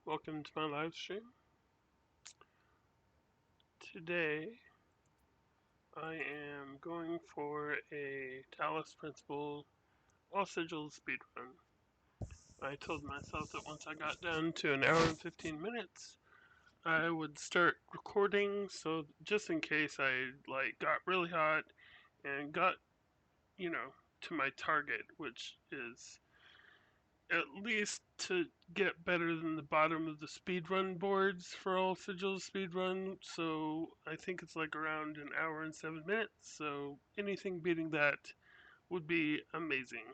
welcome to my live stream. Today I am going for a Talos Principle all Sigils speedrun. I told myself that once I got down to an hour and 15 minutes, I would start recording, so just in case I got really hot and got, to my target, which is at least to get better than the bottom of the speedrun boards for all Sigils speedrun. So I think it's like around an hour and 7 minutes. So anything beating that would be amazing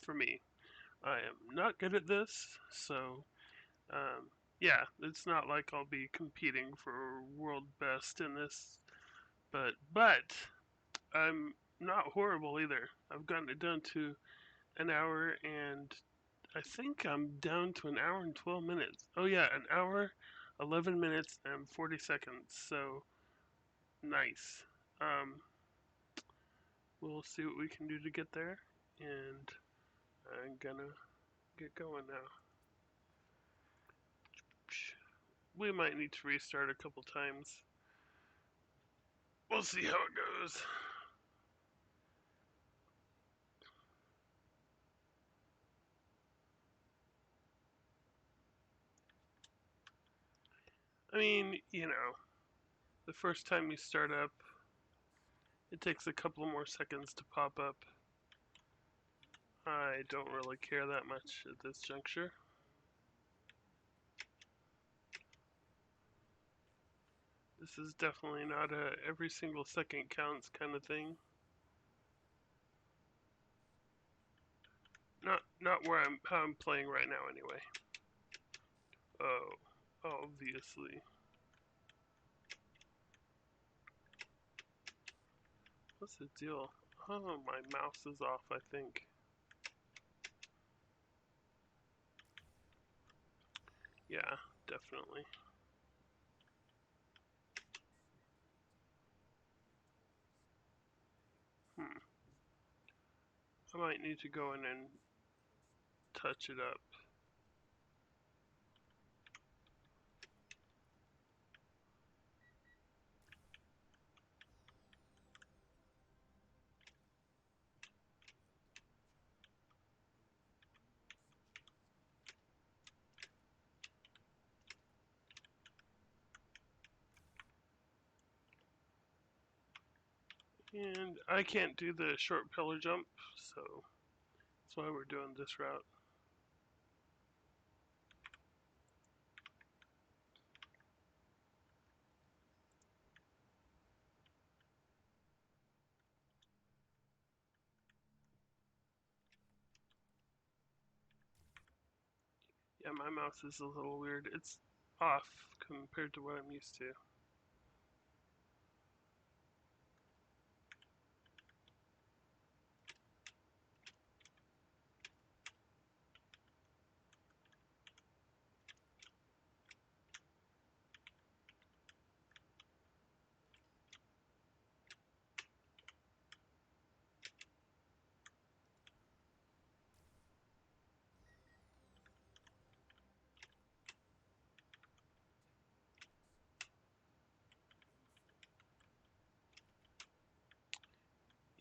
for me. I am not good at this, so um, yeah, it's not like I'll be competing for world best in this, but I'm not horrible either. I've gotten it down to an hour and I think I'm down to an hour and 12 minutes. Oh, yeah, an hour, 11 minutes, and 40 seconds. So, nice. Um, we'll see what we can do to get there. And I'm gonna get going now. We might need to restart a couple times. We'll see how it goes. I mean, the first time you start up, it takes a couple more seconds to pop up. I don't really care that much at this juncture. This is definitely not a every single second counts kind of thing. Not where how I'm playing right now anyway. Oh, obviously. What's the deal? Oh, my mouse is off, I think. Yeah, definitely. I might need to go in and touch it up. And I can't do the short pillar jump, so that's why we're doing this route. Yeah, my mouse is a little weird. It's off compared to what I'm used to.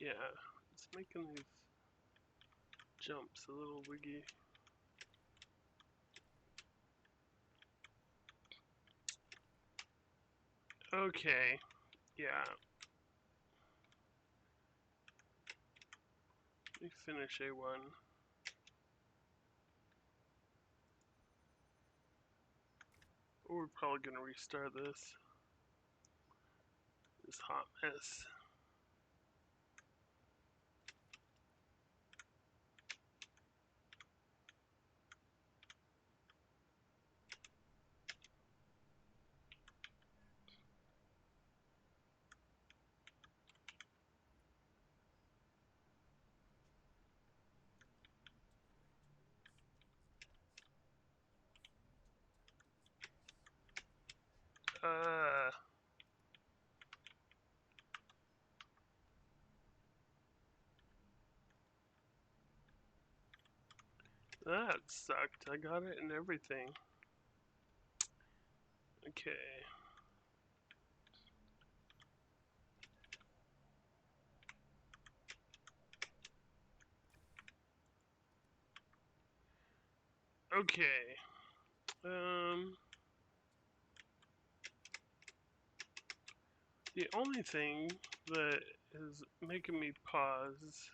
Yeah, it's making these jumps a little wiggy. Okay, yeah. Let me finish A1. We're probably gonna restart this hot mess. Uh, that sucked. I got it and everything. Okay. Okay. The only thing that is making me pause,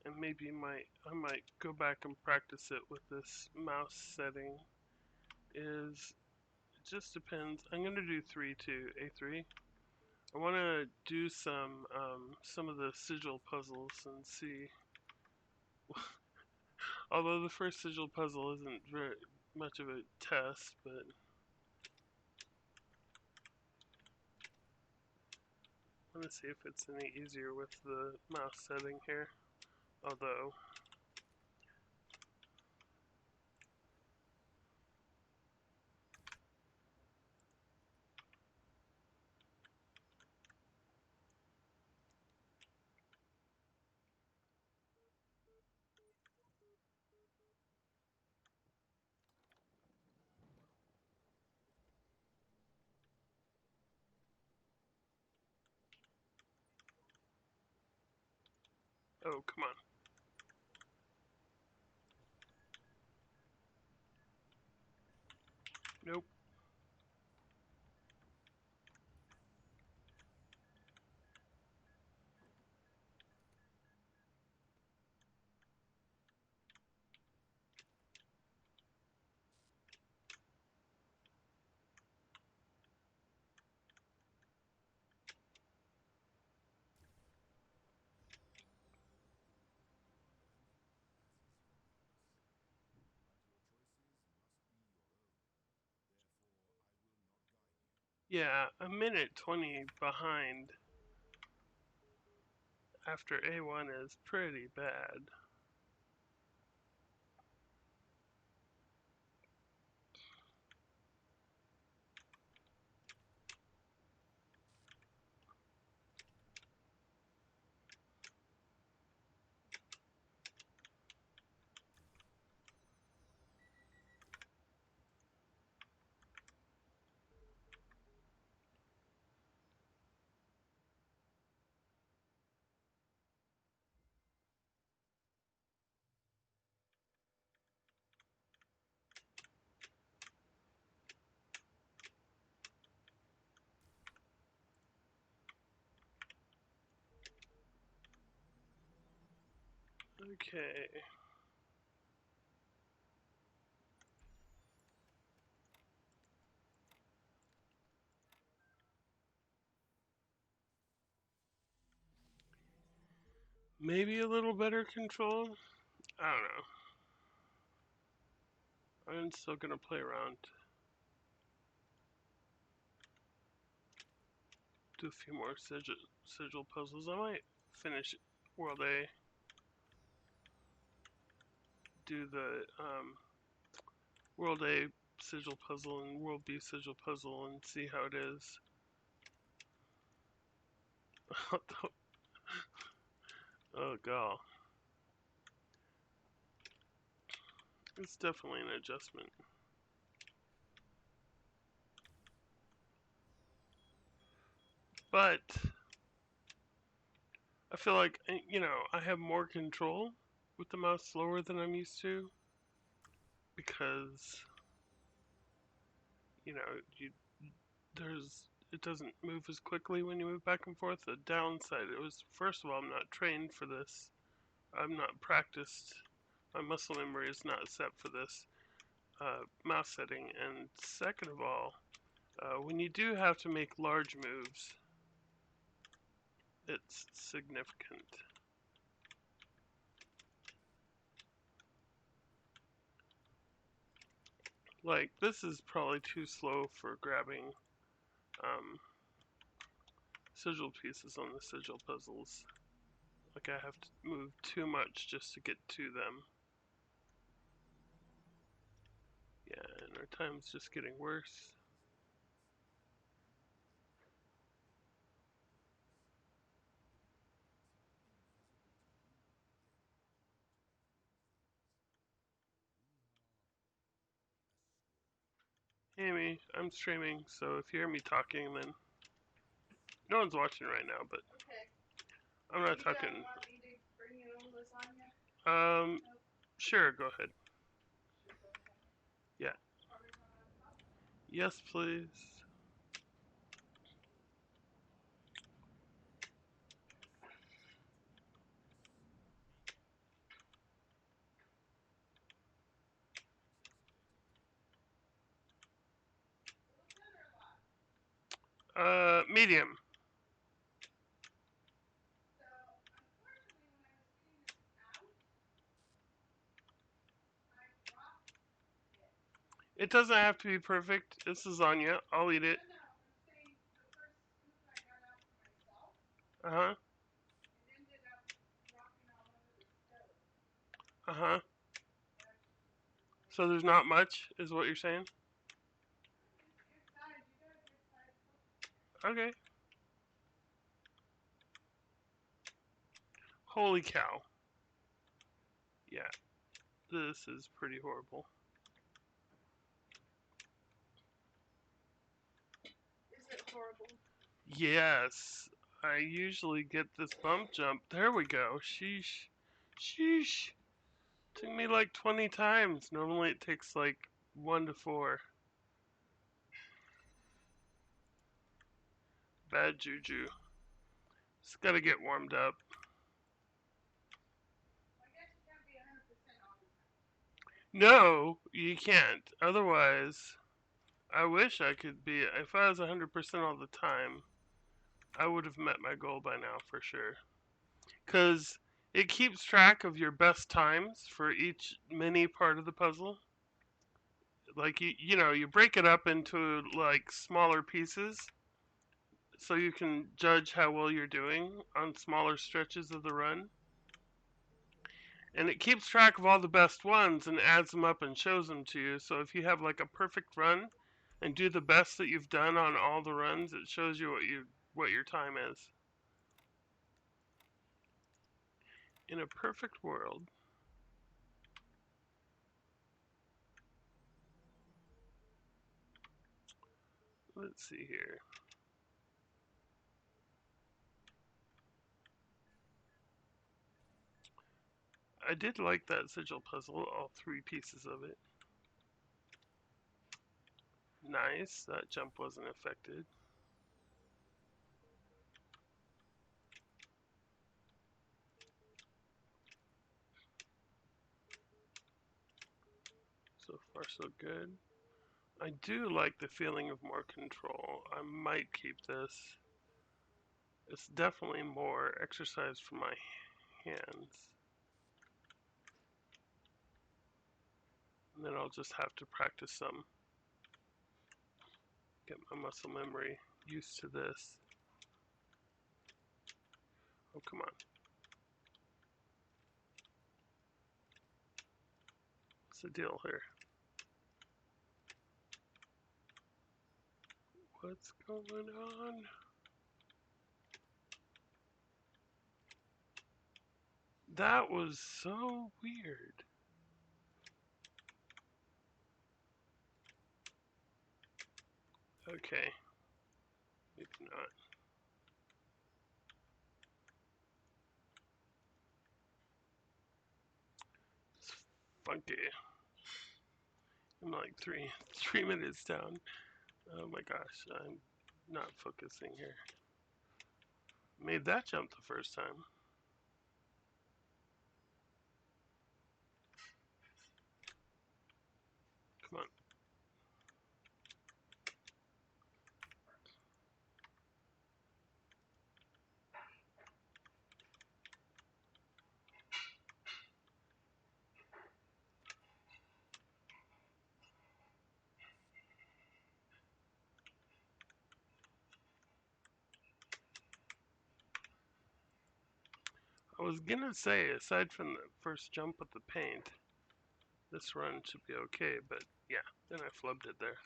and maybe I might go back and practice it with this mouse setting, is it just depends. I'm gonna do 3 to A3. I want to do some of the sigil puzzles and see. Although the first sigil puzzle isn't very much of a test, but I want to see if it's any easier with the mouse setting here. Although, oh, come on. Nope. Yeah, a minute 20 behind after A1 is pretty bad. Okay. Maybe a little better control? I don't know. I'm still gonna play around. Do a few more sigil puzzles. I might finish World A. Do the World A sigil puzzle and World B sigil puzzle and see how it is. Oh god. It's definitely an adjustment. But I feel like, I have more control with the mouse slower than I'm used to because, you know, you it doesn't move as quickly when you move back and forth. The downside, it was, first of all, I'm not trained for this. I'm not practiced. My muscle memory is not set for this mouse setting. And second of all, when you do have to make large moves, it's significant. Like, this is probably too slow for grabbing um, sigil pieces on the sigil puzzles. Like, I have to move too much just to get to them. Yeah, and our time's just getting worse. Amy, I'm streaming, so if you hear me talking, then no one's watching right now, but I'm not talking. Sure, go ahead. Yeah. Yes, please. Medium. It doesn't have to be perfect. It's lasagna. I'll eat it. Uh-huh. Uh-huh. So there's not much, is what you're saying? Okay. Holy cow. Yeah. This is pretty horrible. Is it horrible? Yes. I usually get this bump jump. There we go. Sheesh. Sheesh. Took me like 20 times. Normally it takes like 1 to 4. Bad juju. Just gotta get warmed up. I guess you can't be 100% all the time. No, you can't. Otherwise, I wish I could be. If I was 100% all the time, I would have met my goal by now for sure. Because it keeps track of your best times for each mini part of the puzzle. Like you break it up into like smaller pieces so you can judge how well you're doing on smaller stretches of the run. And it keeps track of all the best ones and adds them up and shows them to you. So if you have like a perfect run and do the best that you've done on all the runs, it shows you what your time is. In a perfect world, let's see here. I did like that sigil puzzle, all 3 pieces of it. Nice, that jump wasn't affected. So far so good. I do like the feeling of more control. I might keep this. It's definitely more exercise for my hands. And then I'll just have to practice some. Get my muscle memory used to this. Oh, come on. What's the deal here? What's going on? That was so weird. Okay. Maybe not. It's funky. I'm like three minutes down. Oh my gosh, I'm not focusing here. Made that jump the first time. Come on. I was gonna say, aside from the first jump with the paint, this run should be okay, but yeah, then I flubbed it there.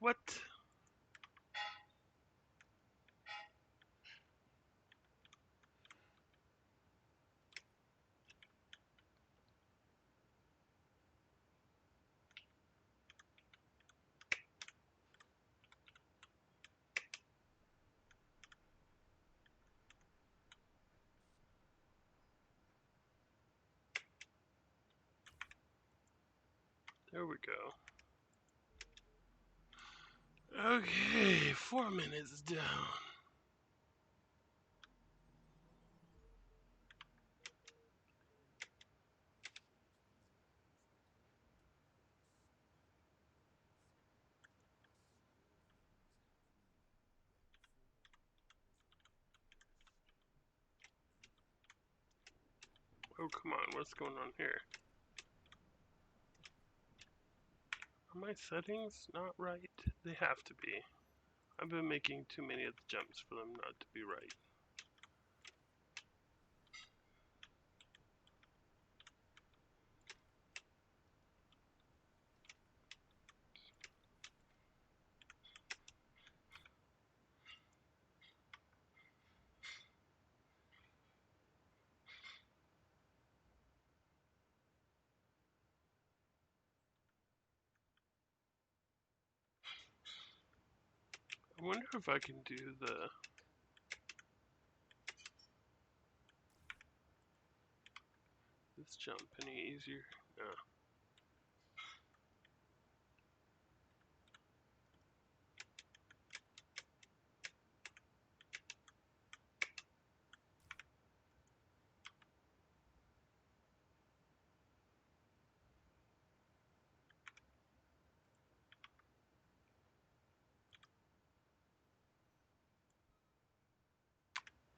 What? There we go. Okay, 4 minutes down. Oh, come on, what's going on here? Are my settings not right? They have to be. I've been making too many of the jumps for them not to be right. I wonder if I can do this jump any easier. No.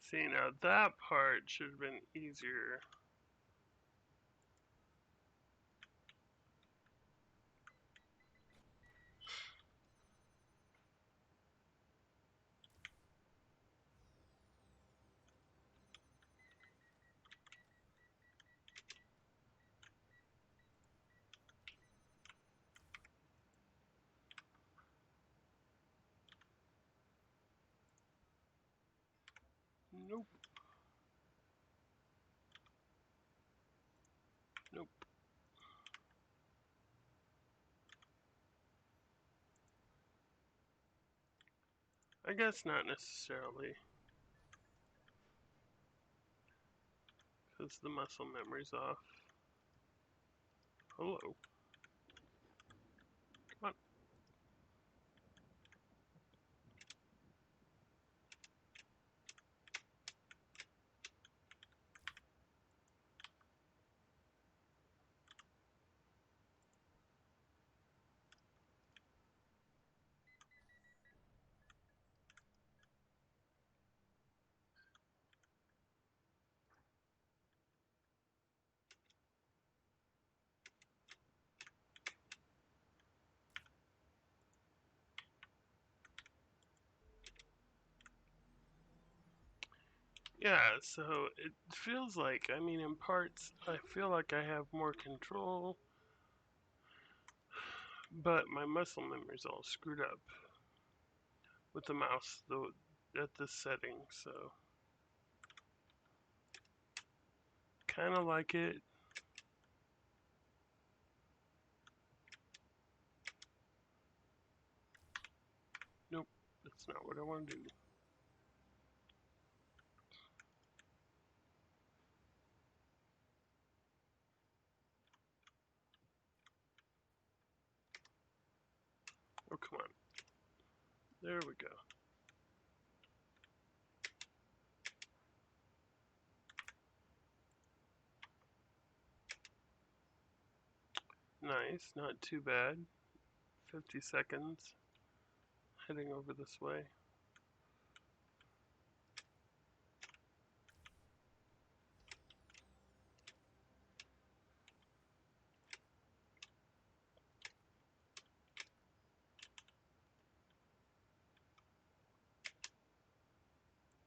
See, now that part should have been easier. Nope. Nope. I guess not necessarily, because the muscle memory's off. Hello. Come on. Yeah, so it feels like, I mean, in parts, I feel like I have more control, but my muscle memory's all screwed up with the mouse though at this setting, so kind of like it. Nope, that's not what I want to do. Oh, come on. There we go. Nice, not too bad. 50 seconds heading over this way.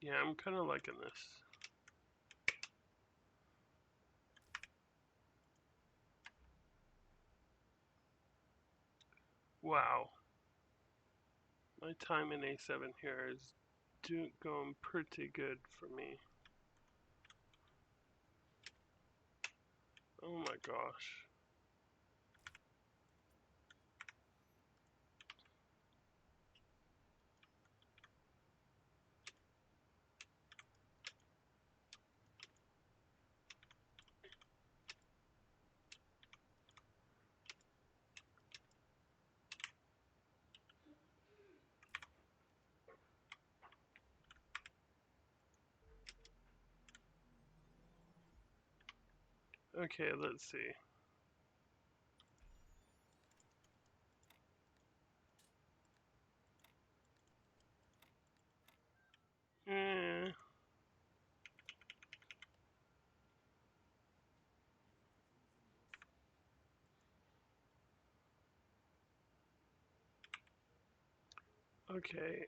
Yeah, I'm kind of liking this. Wow. My time in A7 here is going pretty good for me. Oh my gosh. Okay, let's see. Eh, okay.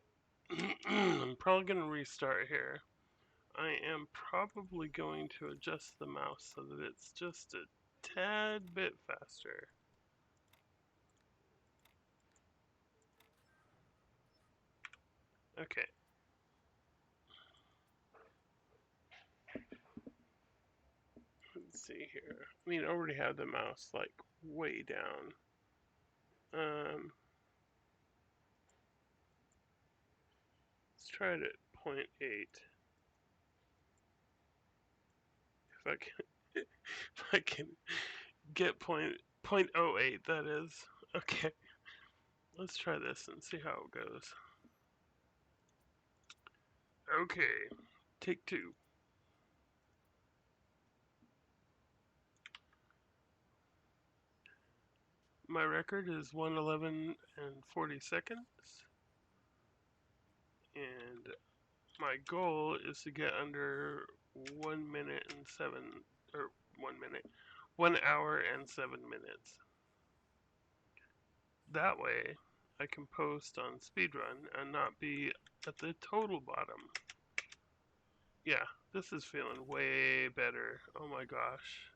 I'm probably going to restart here. I am probably going to adjust the mouse so that it's just a tad bit faster. Okay. Let's see here. I mean, I already have the mouse like way down. Let's try it at 0.8. If I can, if I can get 0.08, that is. Okay. Let's try this and see how it goes. Okay. Take two. My record is 1:11 and 40 seconds. And my goal is to get under 1 minute and 1 hour and 7 minutes. That way, I can post on Speedrun and not be at the total bottom. Yeah, this is feeling way better. Oh my gosh.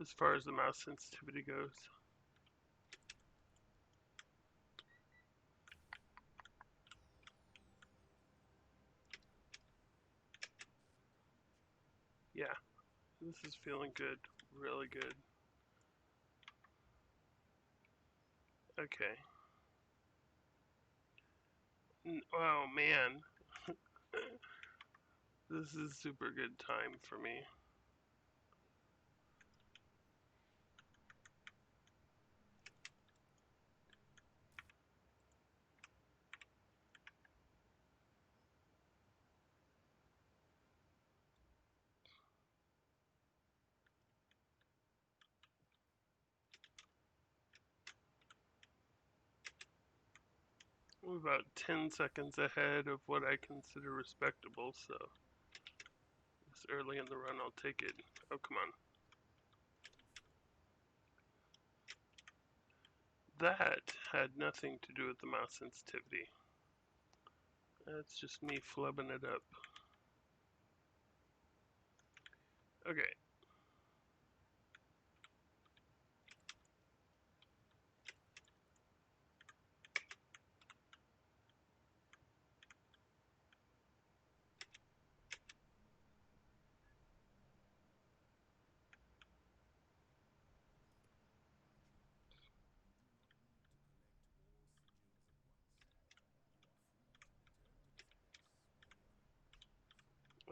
As far as the mouse sensitivity goes. Yeah, this is feeling good. Really good. Okay. Oh man. This is super good time for me. I'm about 10 seconds ahead of what I consider respectable, so this early in the run, I'll take it. Oh, come on. That had nothing to do with the mouse sensitivity. That's just me flubbing it up. Okay.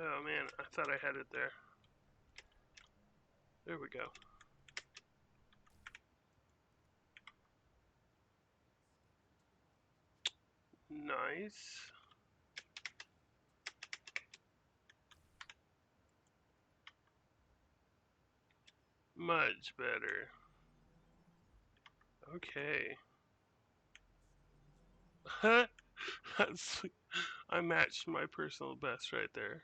Oh man, I thought I had it there. There we go. Nice. Much better. Okay. That's, I matched my personal best right there.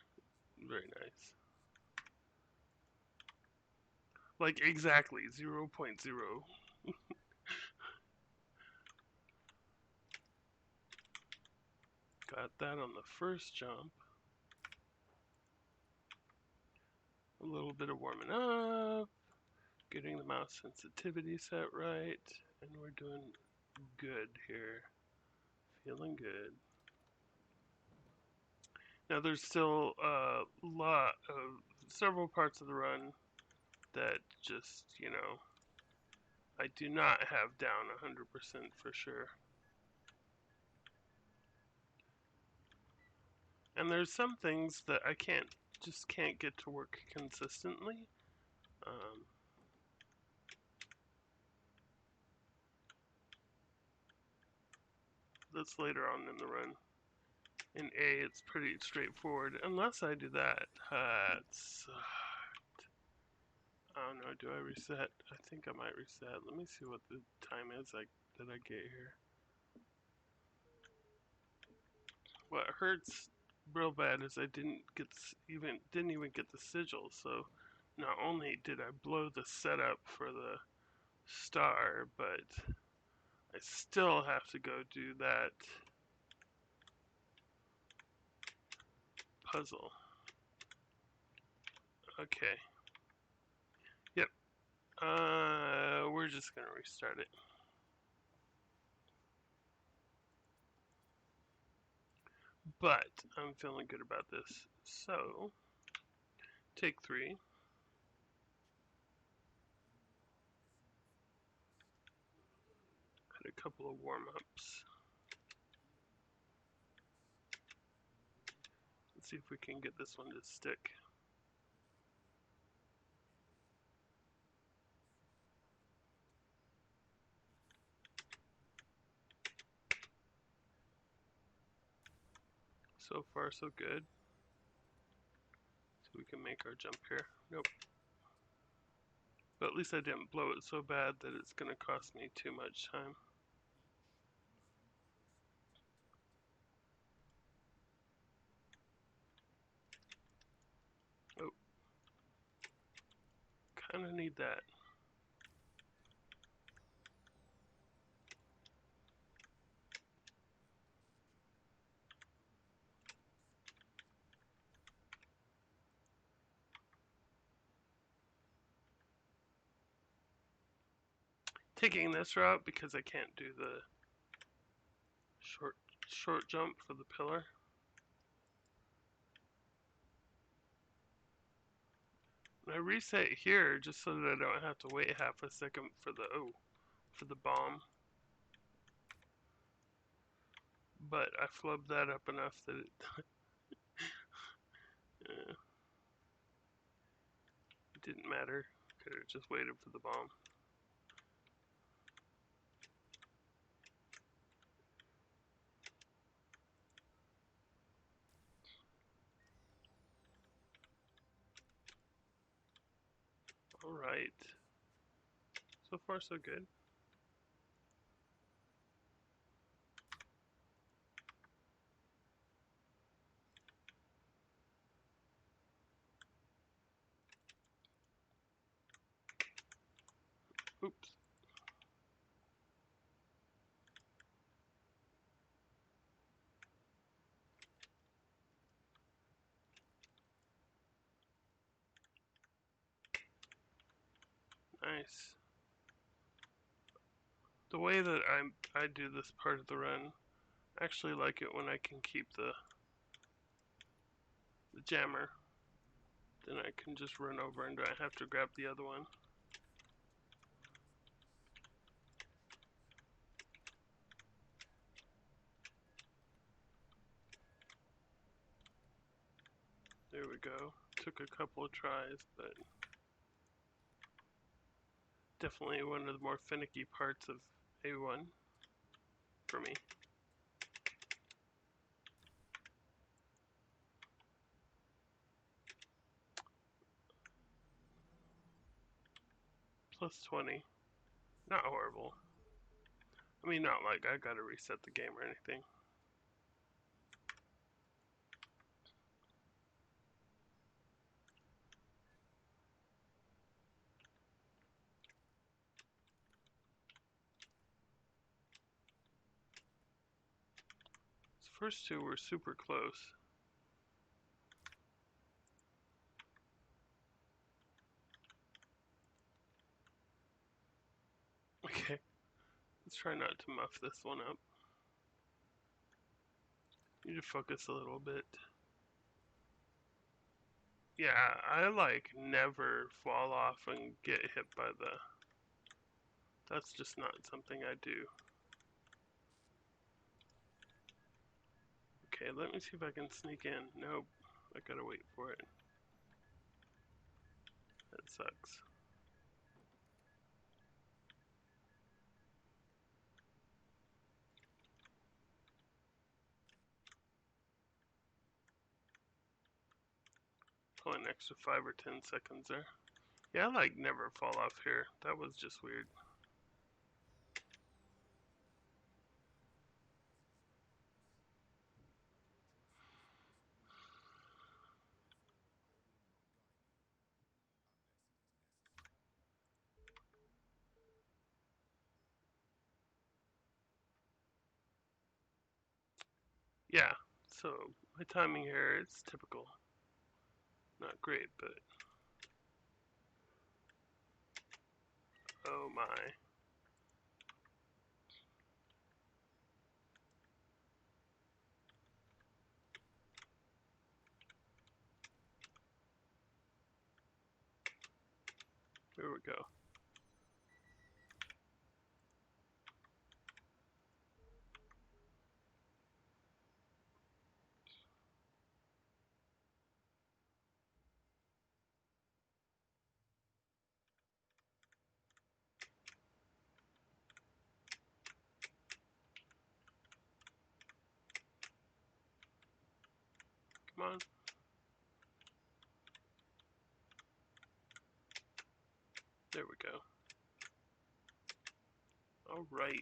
Very nice. Like exactly 0.0. Got that on the first jump. A little bit of warming up, getting the mouse sensitivity set right, and we're doing good here. Feeling good. Now there's still a lot of several parts of the run that just, I do not have down 100% for sure. And there's some things that I just can't get to work consistently. Um, that's later on in the run. In A, it's pretty straightforward, unless I do that. I don't know, do I reset? I think I might reset. Let me see what the time is that I get here. What hurts real bad is I didn't even get the sigil, so not only did I blow the setup for the star, but I still have to go do that puzzle. Okay. Yep. We're just gonna restart it. But I'm feeling good about this. So, take 3. Had a couple of warm-ups. Let's see if we can get this one to stick. So far, so good. So we can make our jump here. Nope. But at least I didn't blow it so bad that it's going to cost me too much time. Oh. Kind of need that. Taking this route because I can't do the short jump for the pillar. And I reset here just so that I don't have to wait half a second for the bomb. But I flubbed that up enough that it didn't matter. Could have just waited for the bomb. Alright. So far so good. Oops. Nice. The way that I do this part of the run, I actually like it when I can keep the jammer. Then I can just run over and don't have to grab the other one. There we go. Took a couple of tries, but definitely one of the more finicky parts of A1 for me. Plus 20. Not horrible. I mean, not like I gotta reset the game or anything. These first two were super close. Okay, let's try not to muff this one up. Need to focus a little bit. Yeah, I like never fall off and get hit by the... That's just not something I do. Okay, let me see if I can sneak in. Nope, I gotta wait for it. That sucks. pull an extra 5 or 10 seconds there. Yeah, I like never fall off here. That was just weird. Yeah, so my timing here is typical. Not great, but oh my. Here we go. Come on. There we go. All right.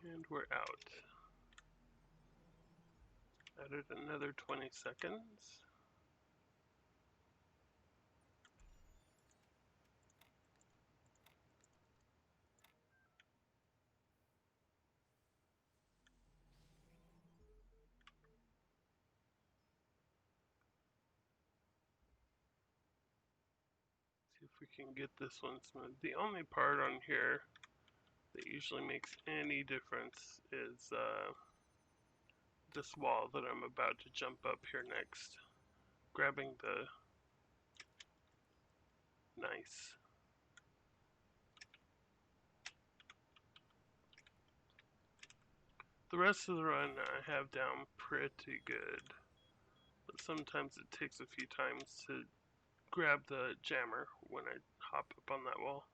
And we're out. Added another 20 seconds. See if we can get this one smooth. The only part on here that usually makes any difference is this wall that I'm about to jump up here next. Grabbing the nice. The rest of the run I have down pretty good, but sometimes it takes a few times to grab the jammer when I hop up on that wall.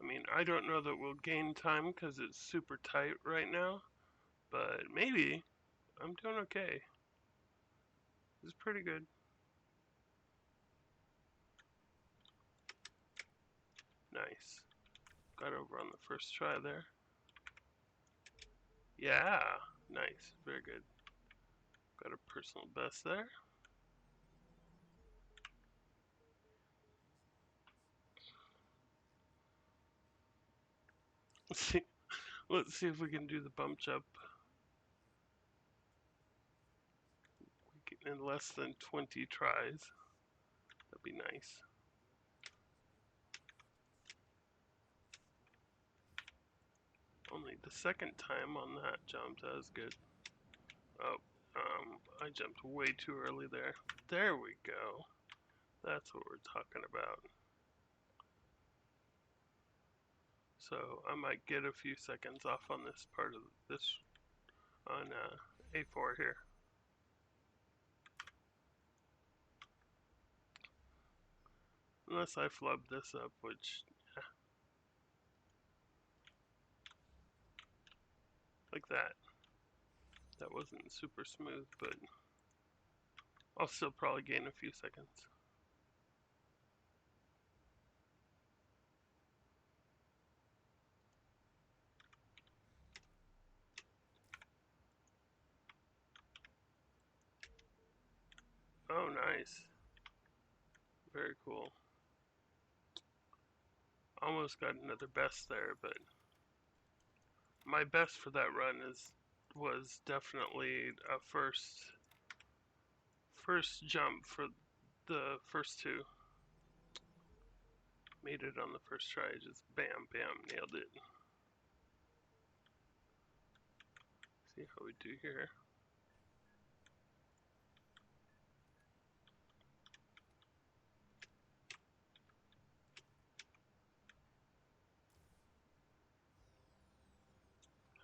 I mean, I don't know that we'll gain time because it's super tight right now, but maybe. I'm doing okay. It's pretty good. Nice. Got over on the first try there. Yeah, nice. Very good. Got a personal best there. Let's see if we can do the bump jump in less than 20 tries. That'd be nice. Only the second time on that jump, that was good. Oh, I jumped way too early there. There we go. That's what we're talking about. So I might get a few seconds off on this part of this on A4 here. Unless I flub this up, which, yeah, like that. That wasn't super smooth, but I'll still probably gain a few seconds. Oh, nice. Very cool. Almost got another best there, but my best for that run was definitely a first jump for the first two. Made it on the first try, just bam, bam, nailed it. See how we do here.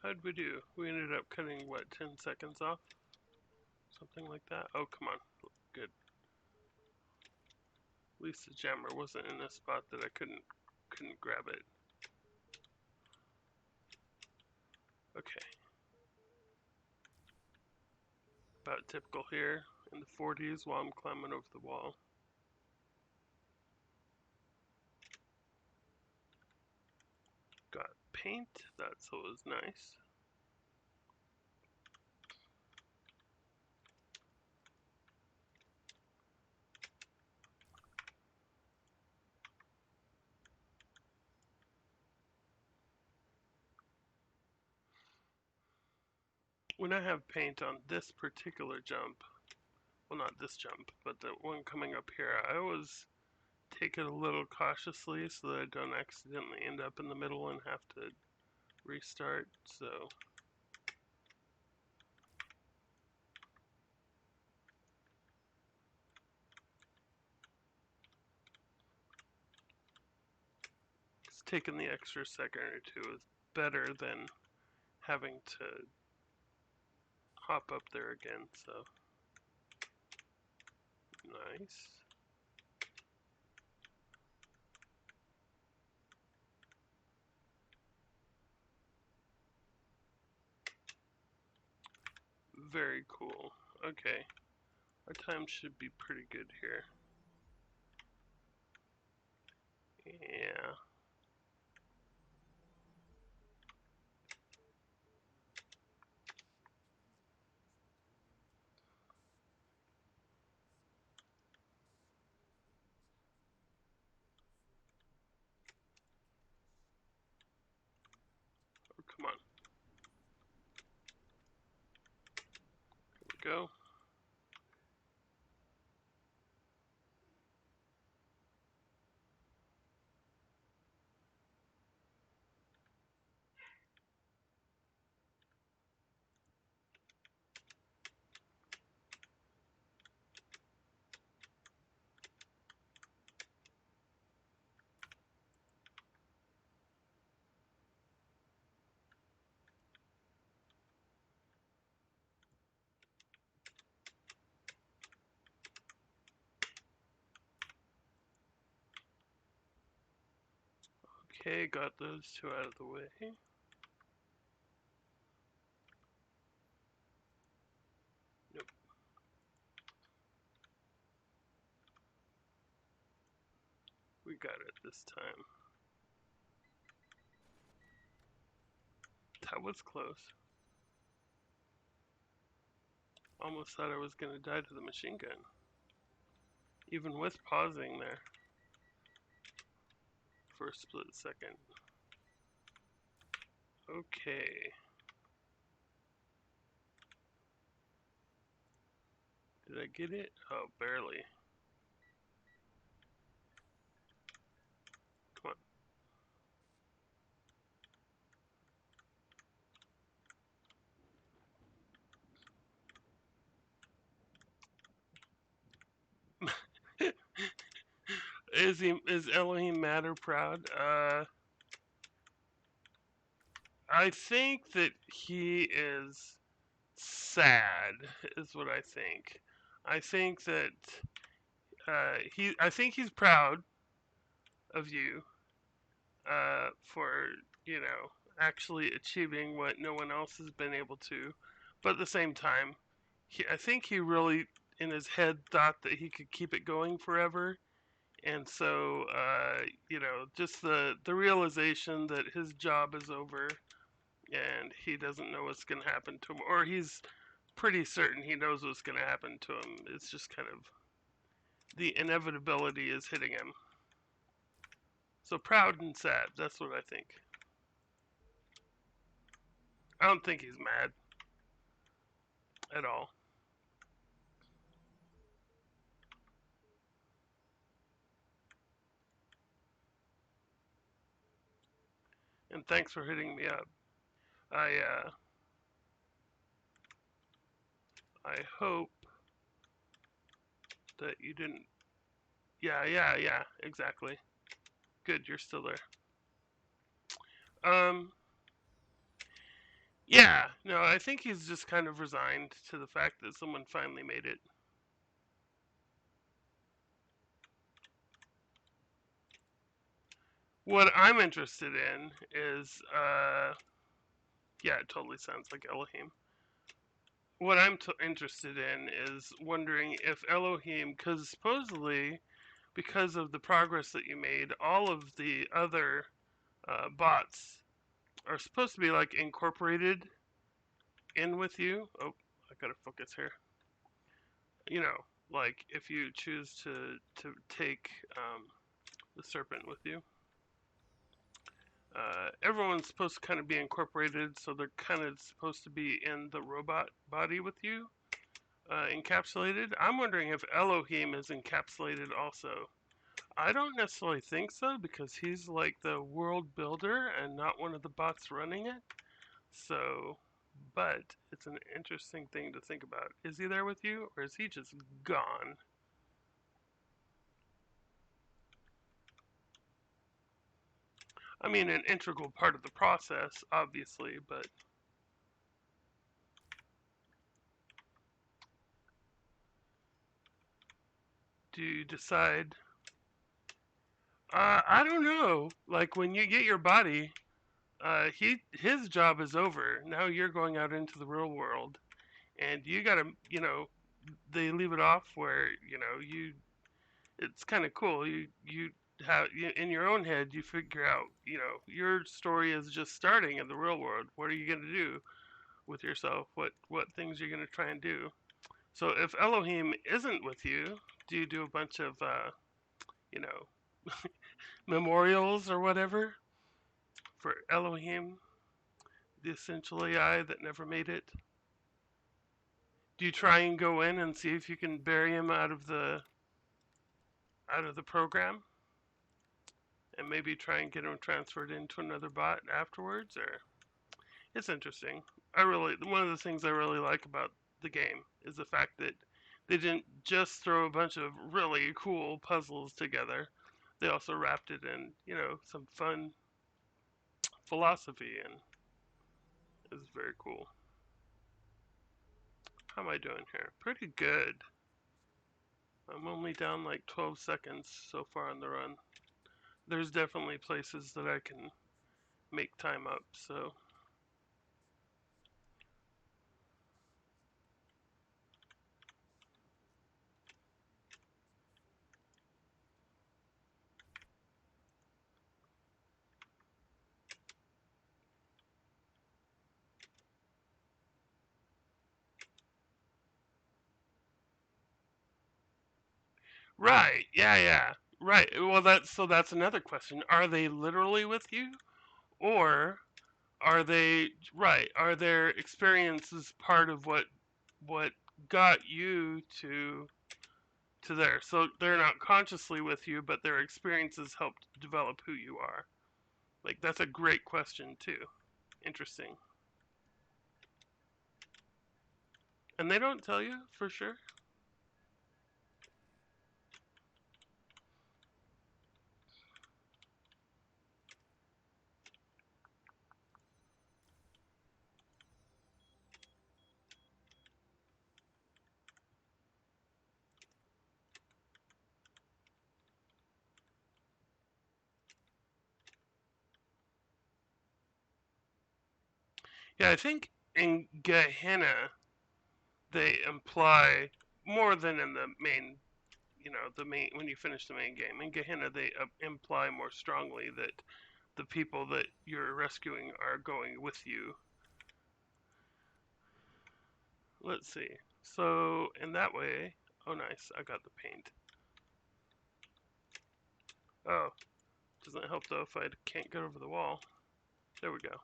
How'd we do? We ended up cutting, what, 10 seconds off? Something like that? Oh, come on. Good. At least the jammer wasn't in a spot that I couldn't grab it. Okay. About typical here in the 40s while I'm climbing over the wall. Got paint, that's always nice. When I have paint on this particular jump, well, not this jump, but the one coming up here, I always take it a little cautiously so that I don't accidentally end up in the middle and have to restart. So just taking the extra second or two is better than having to hop up there again. So nice. Very cool. Okay, our time should be pretty good here. Yeah. Oh, come on. Here we go. Okay, got those two out of the way. Nope. We got it this time. That was close. Almost thought I was gonna die to the machine gun. Even with pausing there for a split second. Okay. Did I get it? Oh, barely. Come on. Is Elohim mad or proud? I think that he is sad, is what I think. I think that I think he's proud of you for actually achieving what no one else has been able to, but at the same time, I think he really in his head thought that he could keep it going forever, and so just the realization that his job is over and he doesn't know what's going to happen to him, or he's pretty certain he knows what's going to happen to him. It's just kind of the inevitability is hitting him. So proud and sad. That's what I think. I don't think he's mad at all. And thanks for hitting me up. I I hope that you didn't. Yeah, exactly. Good, you're still there. Um, yeah, no, I think he's just kind of resigned to the fact that someone finally made it. What I'm interested in is, yeah, it totally sounds like Elohim. what I'm interested in is wondering if Elohim, because supposedly, because of the progress that you made, all of the other bots are supposed to be like incorporated in with you. Oh, I gotta focus here. You know, like if you choose to take the serpent with you, everyone's supposed to kind of be incorporated, so they're kind of supposed to be in the robot body with you, encapsulated. I'm wondering if Elohim is encapsulated also. I don't necessarily think so because he's like the world builder and not one of the bots running it. So, but it's an interesting thing to think about. Is he there with you or is he just gone? I mean, an integral part of the process, obviously, but do you decide? I don't know. Like when you get your body, his job is over. Now you're going out into the real world, and you gotta, they leave it off where you. It's kind of cool. You have in your own head, you figure out, your story is just starting in the real world. What are you gonna do with yourself? What things are you gonna try and do? So if Elohim isn't with you, do you do a bunch of you know memorials or whatever for Elohim, the essential AI that never made it? Do you try and go in and see if you can bury him out of the program and maybe try and get him transferred into another bot afterwards? Or it's interesting. One of the things I really like about the game is the fact that they didn't just throw a bunch of really cool puzzles together. They also wrapped it in, some fun philosophy, and it's very cool. How am I doing here? Pretty good. I'm only down like 12 seconds so far on the run. There's definitely places that I can make time up, so. Right, yeah, yeah. Right. Well, that's another question. Are they literally with you? Or are they right? Are their experiences part of what got you to there? So they're not consciously with you, but their experiences helped develop who you are. Like that's a great question too. Interesting. And they don't tell you for sure. Yeah, I think in Gehenna they imply more than in the main, the main when you finish the main game. In Gehenna they imply more strongly that the people that you're rescuing are going with you. Let's see. So in that way, oh nice, I got the paint. Oh, doesn't help though if I can't get over the wall. There we go.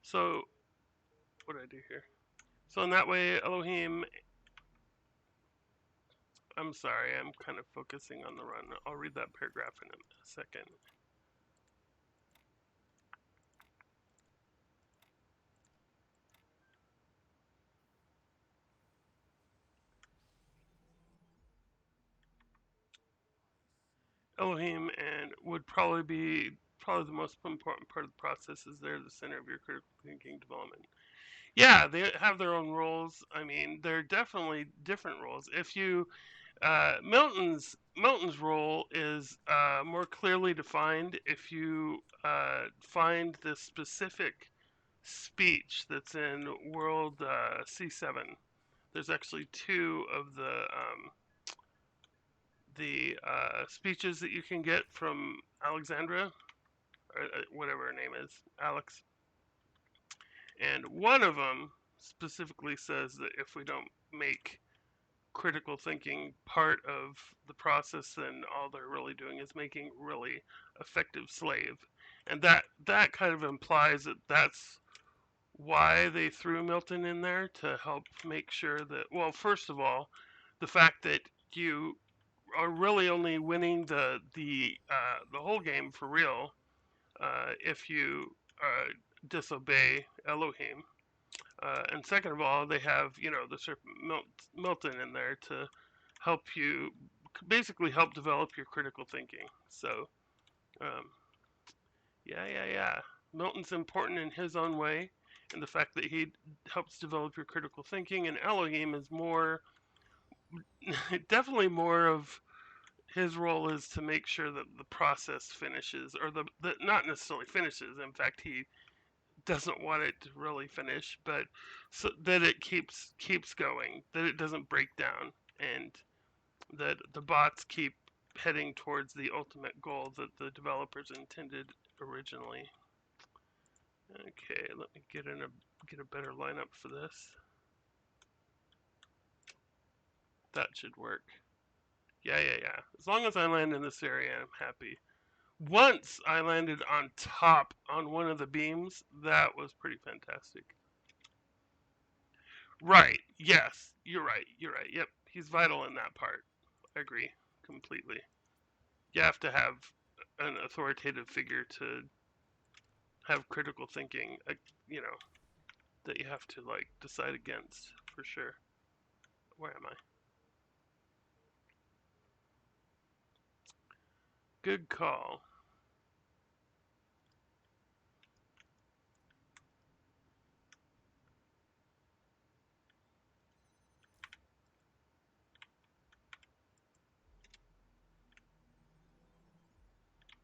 So what do I do here? So in that way, Elohim. I'm sorry, I'm kind of focusing on the run. I'll read that paragraph in a second. Elohim and would probably be the most important part of the process is they're the center of your critical thinking development. Yeah, they have their own roles. I mean, they're definitely different roles. If you Milton's Milton's role is more clearly defined if you find the specific speech that's in World C7. There's actually two of the speeches that you can get from Alexandra, or whatever her name is, Alex. And one of them specifically says that if we don't make critical thinking part of the process, then all they're really doing is making really effective slave. And that kind of implies that that's why they threw Milton in there to help make sure that, well, first of all, the fact that you are really only winning the whole game for real if you disobey Elohim. And second of all, they have the serpent Milton in there to help you, basically help develop your critical thinking. So um, yeah. Milton's important in his own way, and the fact that he helps develop your critical thinking, and Elohim is more, definitely more of his role is to make sure that the process finishes, or the not necessarily finishes. In fact, he doesn't want it to really finish, but so that it keeps going, that it doesn't break down, and that the bots keep heading towards the ultimate goal that the developers intended originally. Okay, let me get a better lineup for this. That should work. Yeah. As long as I land in this area, I'm happy. Once I landed on top on one of the beams, that was pretty fantastic. Right. Yes, you're right. You're right. Yep, he's vital in that part. I agree completely. You have to have an authoritative figure to have critical thinking, you know, that you have to like decide against for sure. Where am I? Good call.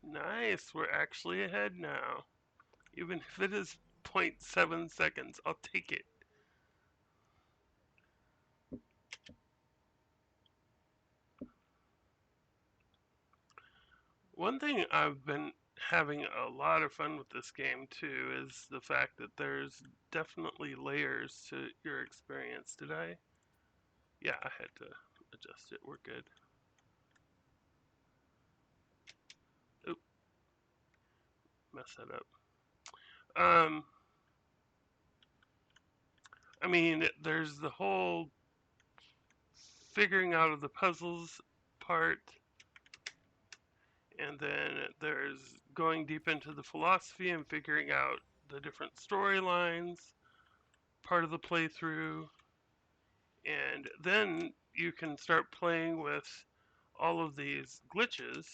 Nice. We're actually ahead now. Even if it is 0.7 seconds, I'll take it. One thing I've been having a lot of fun with this game too is the fact that there's definitely layers to your experience. Did I? Yeah, I had to adjust it. We're good. Oop, mess that up. Um, I mean, there's the whole figuring out of the puzzles part, and then there's going deep into the philosophy and figuring out the different storylines, part of the playthrough, and then you can start playing with all of these glitches,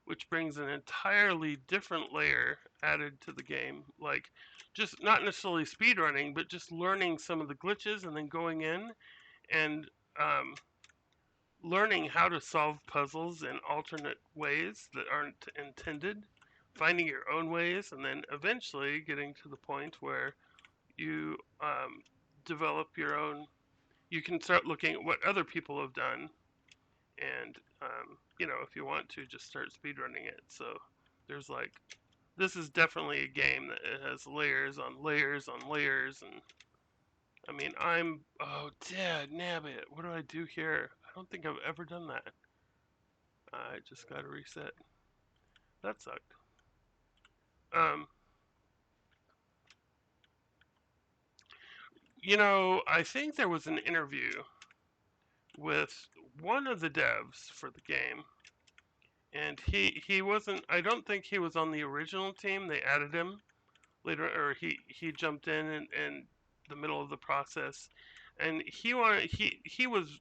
which brings an entirely different layer added to the game. Like, just not necessarily speedrunning, but just learning some of the glitches and then going in and um, learning how to solve puzzles in alternate ways that aren't intended, finding your own ways, and then eventually getting to the point where you develop your own. You can start looking at what other people have done, and if you want to, just start speedrunning it. So there's like, this is definitely a game that has layers on layers on layers, and I mean, oh, dad, nabbit, what do I do here? I don't think I've ever done that. I just got to reset. That sucked. Um, I think there was an interview with one of the devs for the game, and he wasn't. I don't think he was on the original team. They added him later, or he jumped in the middle of the process, and he was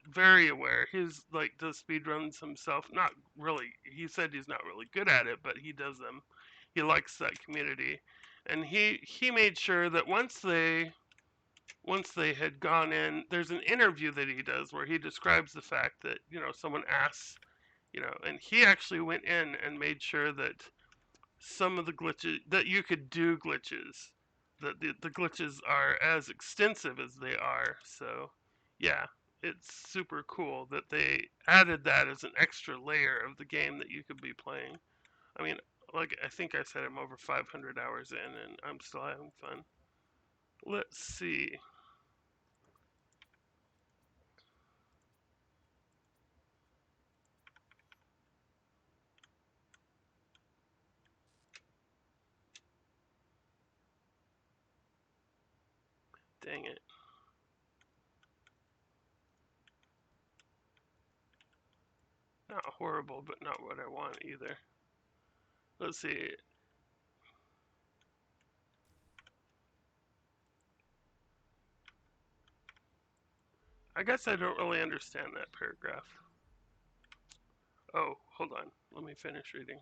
very aware. He's like does speed runs himself. Not really. He said he's not really good at it, but he does them. He likes that community, and he made sure that once they had gone in, there's an interview that he does where he describes the fact that someone asks And he actually went in and made sure that some of the glitches that you could do glitches, that the glitches are as extensive as they are. So, yeah, it's super cool that they added that as an extra layer of the game that you could be playing. I mean, like I think I said, I'm over 500 hours in, and I'm still having fun. Let's see. Dang it. Not horrible, but not what I want either. Let's see. I guess I don't really understand that paragraph. Oh, hold on. Let me finish reading.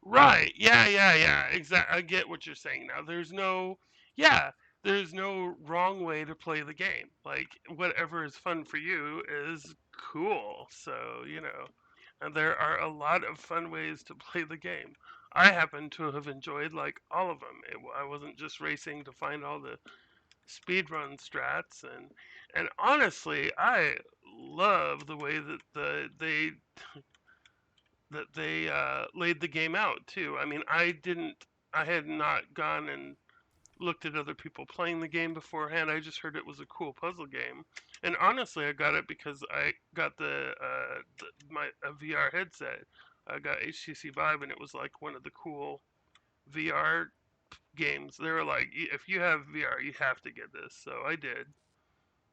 Right. Yeah, yeah, yeah. Exactly. I get what you're saying now. Yeah, there's no wrong way to play the game. Like, whatever is fun for you is cool. So, and there are a lot of fun ways to play the game. I happen to have enjoyed like all of them. I wasn't just racing to find all the speedrun strats, and honestly, I love the way that they laid the game out too. I mean, I had not gone and looked at other people playing the game beforehand. I just heard it was a cool puzzle game, and honestly, I got it because I got my a VR headset. I got HTC Vive, and it was like one of the cool VR games. They were like, if you have VR, you have to get this. So I did,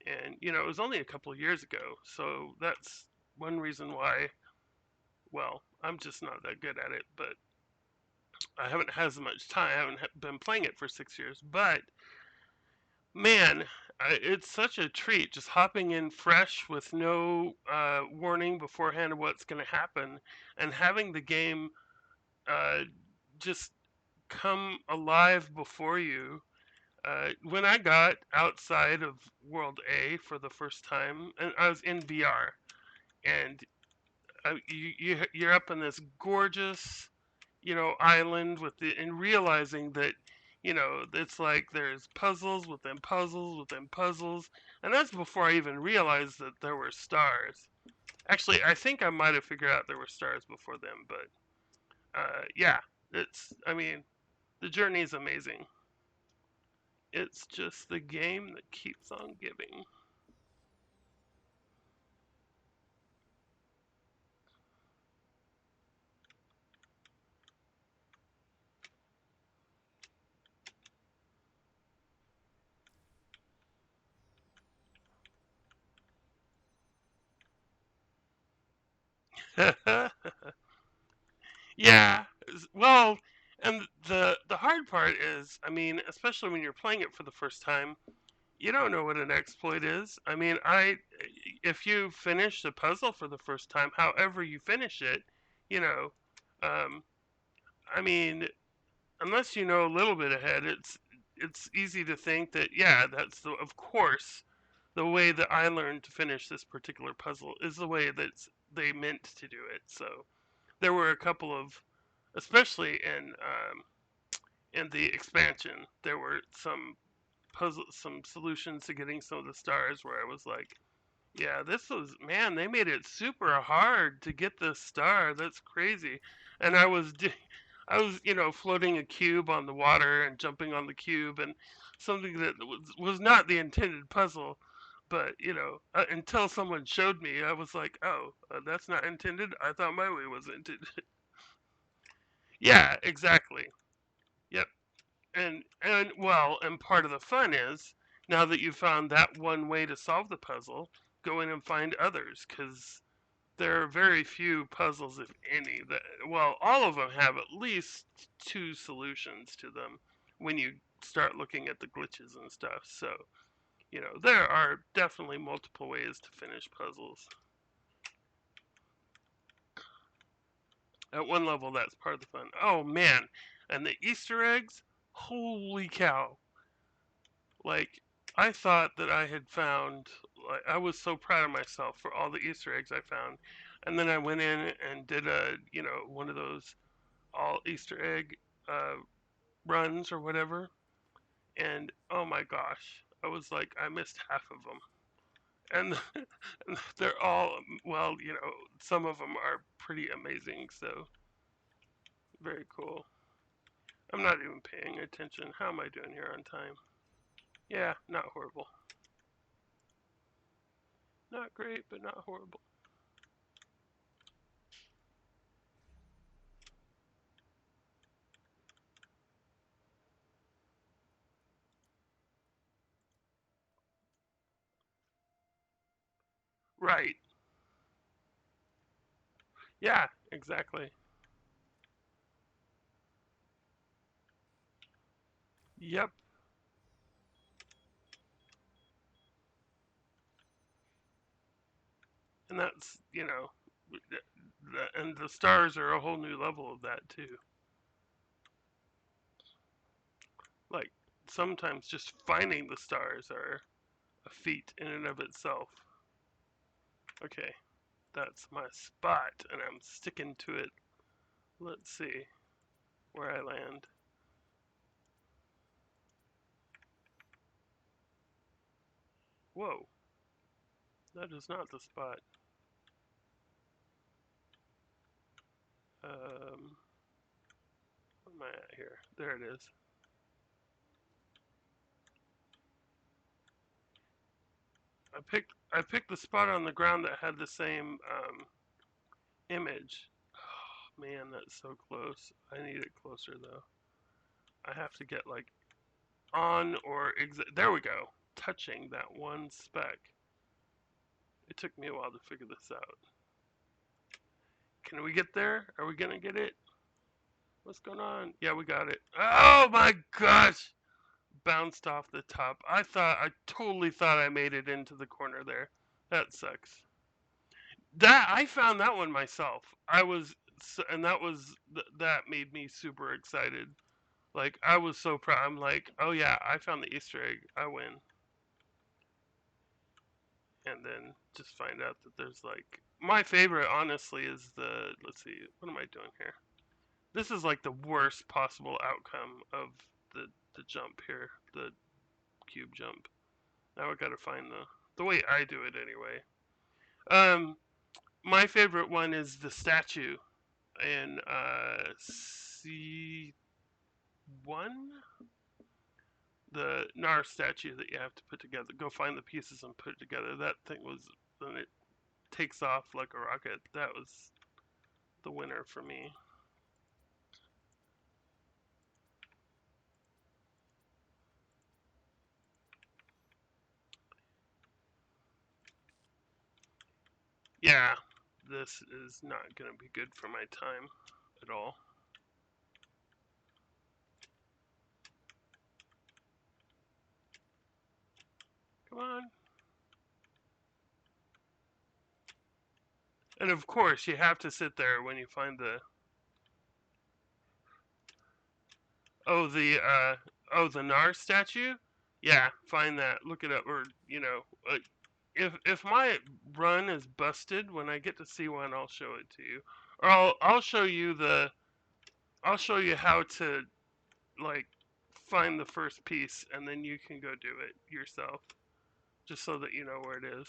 and it was only a couple of years ago. So that's one reason why. Well, I'm just not that good at it, but I haven't had as much time. I haven't been playing it for 6 years, but man, it's such a treat just hopping in fresh with no warning beforehand of what's going to happen, and having the game uh, just come alive before you. When I got outside of World A for the first time, and I was in VR, and you're up in this gorgeous island and realizing that it's like there's puzzles within puzzles within puzzles, and that's before I even realized that there were stars. Actually, I think I might have figured out there were stars before them, but yeah, I mean, the journey is amazing. It's just the game that keeps on giving. Yeah, well, and the hard part is, I mean, especially when you're playing it for the first time, you don't know what an exploit is. I mean, if you finish the puzzle for the first time, however you finish it, you know, um, I mean, unless you know a little bit ahead, it's easy to think that yeah, of course the way that I learned to finish this particular puzzle is the way that they meant to do it. So there were a couple of, especially in the expansion, there were some solutions to getting some of the stars where I was like, yeah, this was man, they made it super hard to get this star. That's crazy. And I was, floating a cube on the water and jumping on the cube and something that was not the intended puzzle. But, until someone showed me, I was like, oh, that's not intended. I thought my way was intended. Yeah, exactly. Yep. And part of the fun is now that you've found that one way to solve the puzzle, go in and find others because there are very few puzzles, if any, that all of them have at least two solutions to them when you start looking at the glitches and stuff. So there are definitely multiple ways to finish puzzles. At one level, that's part of the fun. Oh man, and the Easter eggs, holy cow! Like, I thought that I had found I was so proud of myself for all the Easter eggs I found. And then I went in and did one of those all Easter egg uh, runs or whatever. And oh my gosh, I was like, I missed half of them. And they're all, well, some of them are pretty amazing. So very cool. I'm not even paying attention. How am I doing here on time? Yeah, not horrible. Not great, but not horrible. Right. Yeah, exactly. Yep. And that's, and the stars are a whole new level of that too. Like sometimes just finding the stars are a feat in and of itself. Okay, that's my spot, and I'm sticking to it. Let's see where I land. Whoa, that is not the spot. Um, where am I at here? There it is. I picked the spot on the ground that had the same image. Oh, man, that's so close. I need it closer though. I have to get like on or there we go. Touching that one speck. It took me a while to figure this out. Can we get there? Are we gonna get it? What's going on? Yeah, we got it. Oh my gosh! Bounced off the top. I totally thought I made it into the corner there. That sucks. That I found that one myself. And that made me super excited. Like I was so proud. I'm like, oh yeah, I found the Easter egg. I win. And then just find out that there's like my favorite, honestly, is the. Let's see, what am I doing here? This is like the worst possible outcome of the jump here, the cube jump. Now I gotta find the way I do it anyway. Um, my favorite one is the statue in C1, the Nar statue that you have to put together. Go find the pieces and put it together. That thing was when it takes off like a rocket. That was the winner for me. Yeah, this is not gonna be good for my time at all. Come on. And of course, you have to sit there when you find the the Nar statue. Yeah, find that. Look it up, or if my run is busted, when I get to see one, I'll show it to you, or I'll show you how to like find the first piece, and then you can go do it yourself, just so that you know where it is.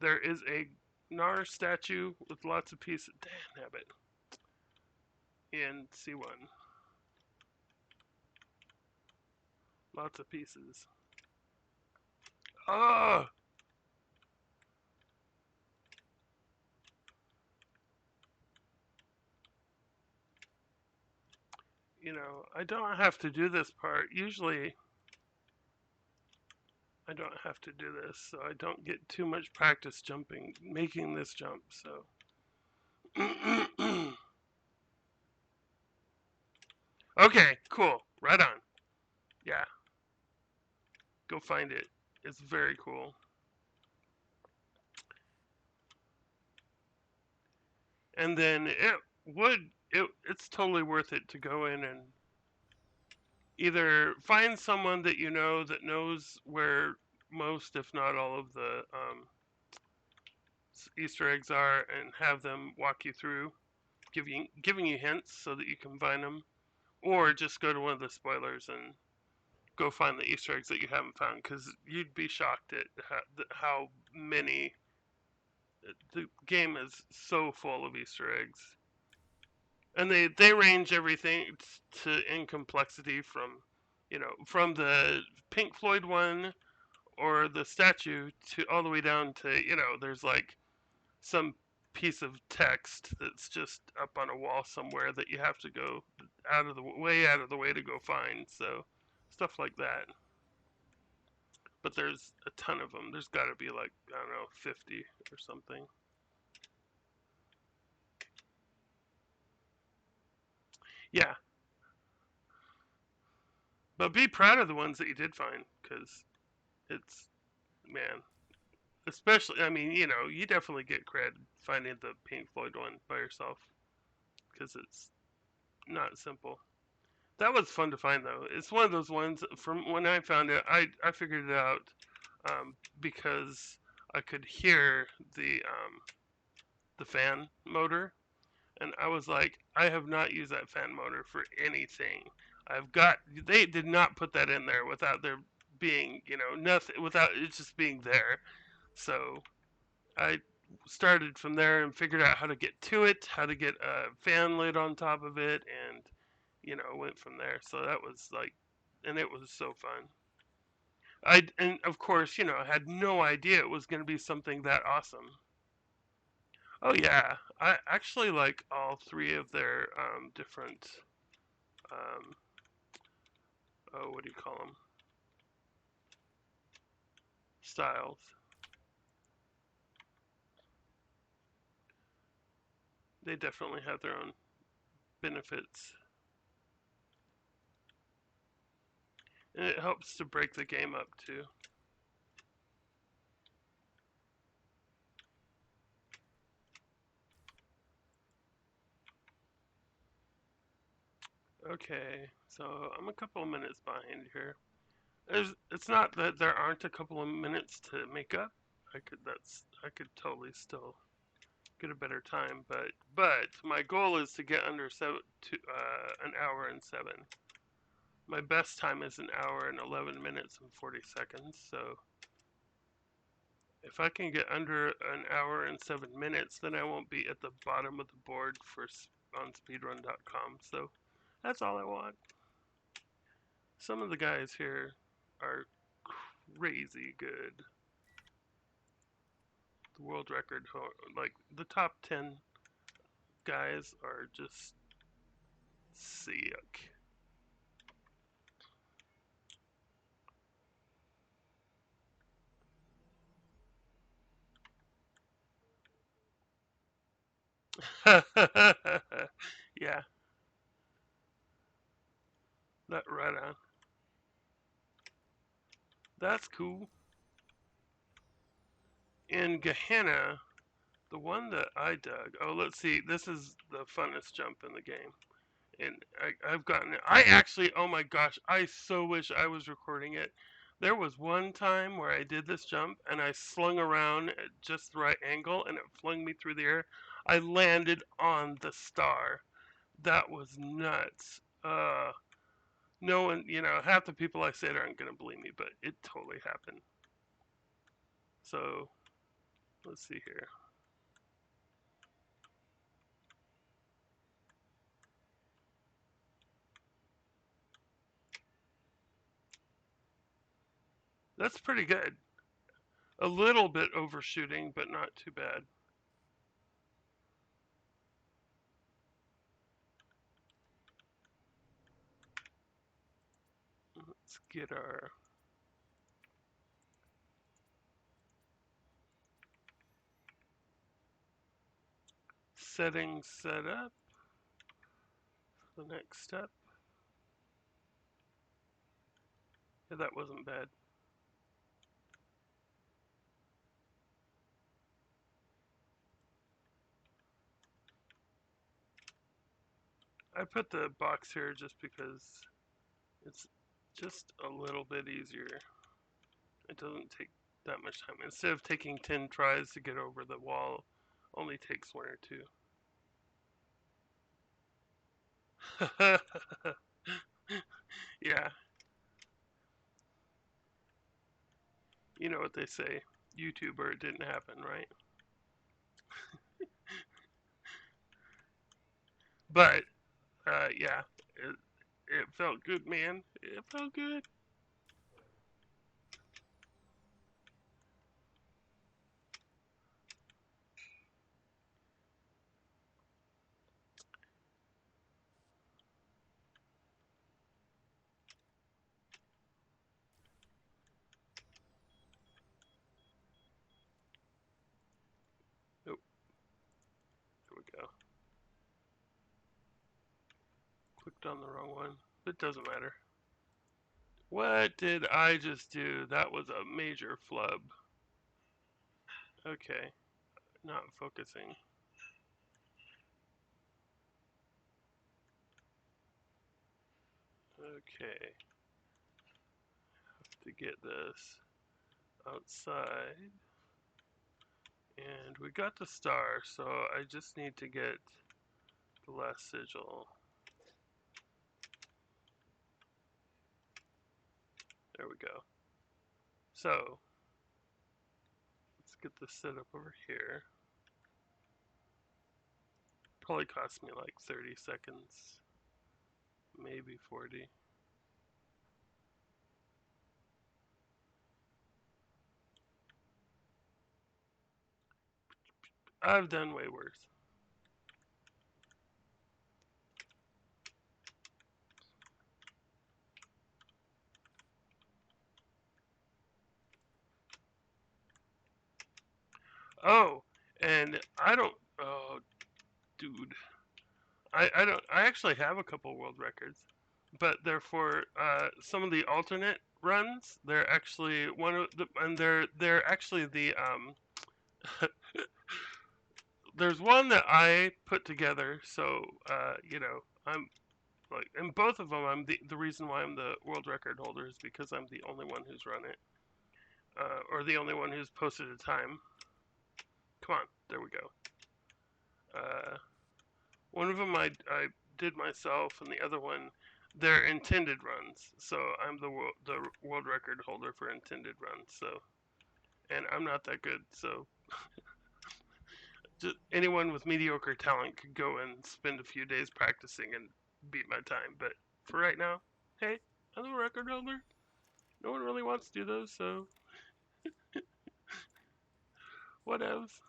There is a Nar statue with lots of pieces. Damn it. In C1, lots of pieces. Oh, I don't have to do this part. Usually, I don't have to do this, so I don't get too much practice jumping, making this jump. So, okay, cool, right on. Yeah, go find it. It's very cool. And then it's totally worth it to go in and either find someone that you know that knows where most, if not all, of the Easter eggs are, and have them walk you through, giving you hints so that you can find them, or just go to one of the spoilers and go find the Easter eggs that you haven't found, because you'd be shocked at how many. The game is so full of Easter eggs, and they range everything in complexity from, from the Pink Floyd one or the statue to all the way down to, there's like some piece of text that's just up on a wall somewhere that you have to go out of the way to go find. So stuff like that. But there's a ton of them. There's got to be like, I don't know, 50 or something. Yeah, but be proud of the ones that you did find, because it's, man, especially, I mean, you definitely get cred finding the Pink Floyd one by yourself, because it's not simple. That was fun to find though. It's one of those ones from when I found it. I figured it out because I could hear the fan motor, and I was like, I have not used that fan motor for anything. I've got They did not put that in there without there being, nothing, without it just being there. So I started from there and figured out how to get to it, how to get a fan lid on top of it, and went from there. So that was like, and it was so fun. And of course, I had no idea it was going to be something that awesome. Oh yeah, I actually like all three of their different, um, oh, what do you call them? Styles. They definitely have their own benefits, and it helps to break the game up too. Okay, so I'm a couple of minutes behind here. It's not that there aren't a couple of minutes to make up. I could totally still get a better time, but my goal is to get under an hour and 7. My best time is an hour and 11 minutes and 40 seconds. So if I can get under an hour and 7 minutes, then I won't be at the bottom of the board on speedrun.com. So that's all I want. Some of the guys here are crazy good. The world record, like the top 10 guys, are just sick. Yeah, that right on. That's cool. In Gehenna, the one that I dug. Oh, let's see. This is the funnest jump in the game. And I've gotten it. I actually, oh my gosh, I so wish I was recording it. There was one time where I did this jump and I slung around at just the right angle and it flung me through the air. I landed on the star. That was nuts. No one, half the people I said aren't going to believe me, but it totally happened. So let's see here. That's pretty good. A little bit overshooting, but not too bad. Let's get our settings set up for the next step. Yeah, that wasn't bad. I put the box here just because it's just a little bit easier. It doesn't take that much time. Instead of taking 10 tries to get over the wall, only takes 1 or 2. Yeah, you know what they say. YouTuber, it didn't happen, right? But, yeah, it felt good, man. It felt good. Oh, here we go. Clicked on the wrong one. It doesn't matter. What did I just do? That was a major flub. Okay, not focusing. Okay, have to get this outside. And we got the star, so I just need to get the last sigil. There we go. So, let's get this set up over here. Probably cost me like 30 seconds, maybe 40. I've done way worse. Oh, and I don't. Oh, dude. I actually have a couple world records, but they're for some of the alternate runs. They're actually one of the, and they're actually the there's one that I put together. So I'm like, and both of them, the reason why I'm the world record holder is because I'm the only one who's run it, or the only one who's posted a time. Come on, there we go. Uh, One of them I did myself, and the other one they're intended runs. So I'm the world record holder for intended runs. So, and I'm not that good. So just anyone with mediocre talent could go and spend a few days practicing and beat my time. But for right now, hey, I'm the record holder. No one really wants to do those, so what else?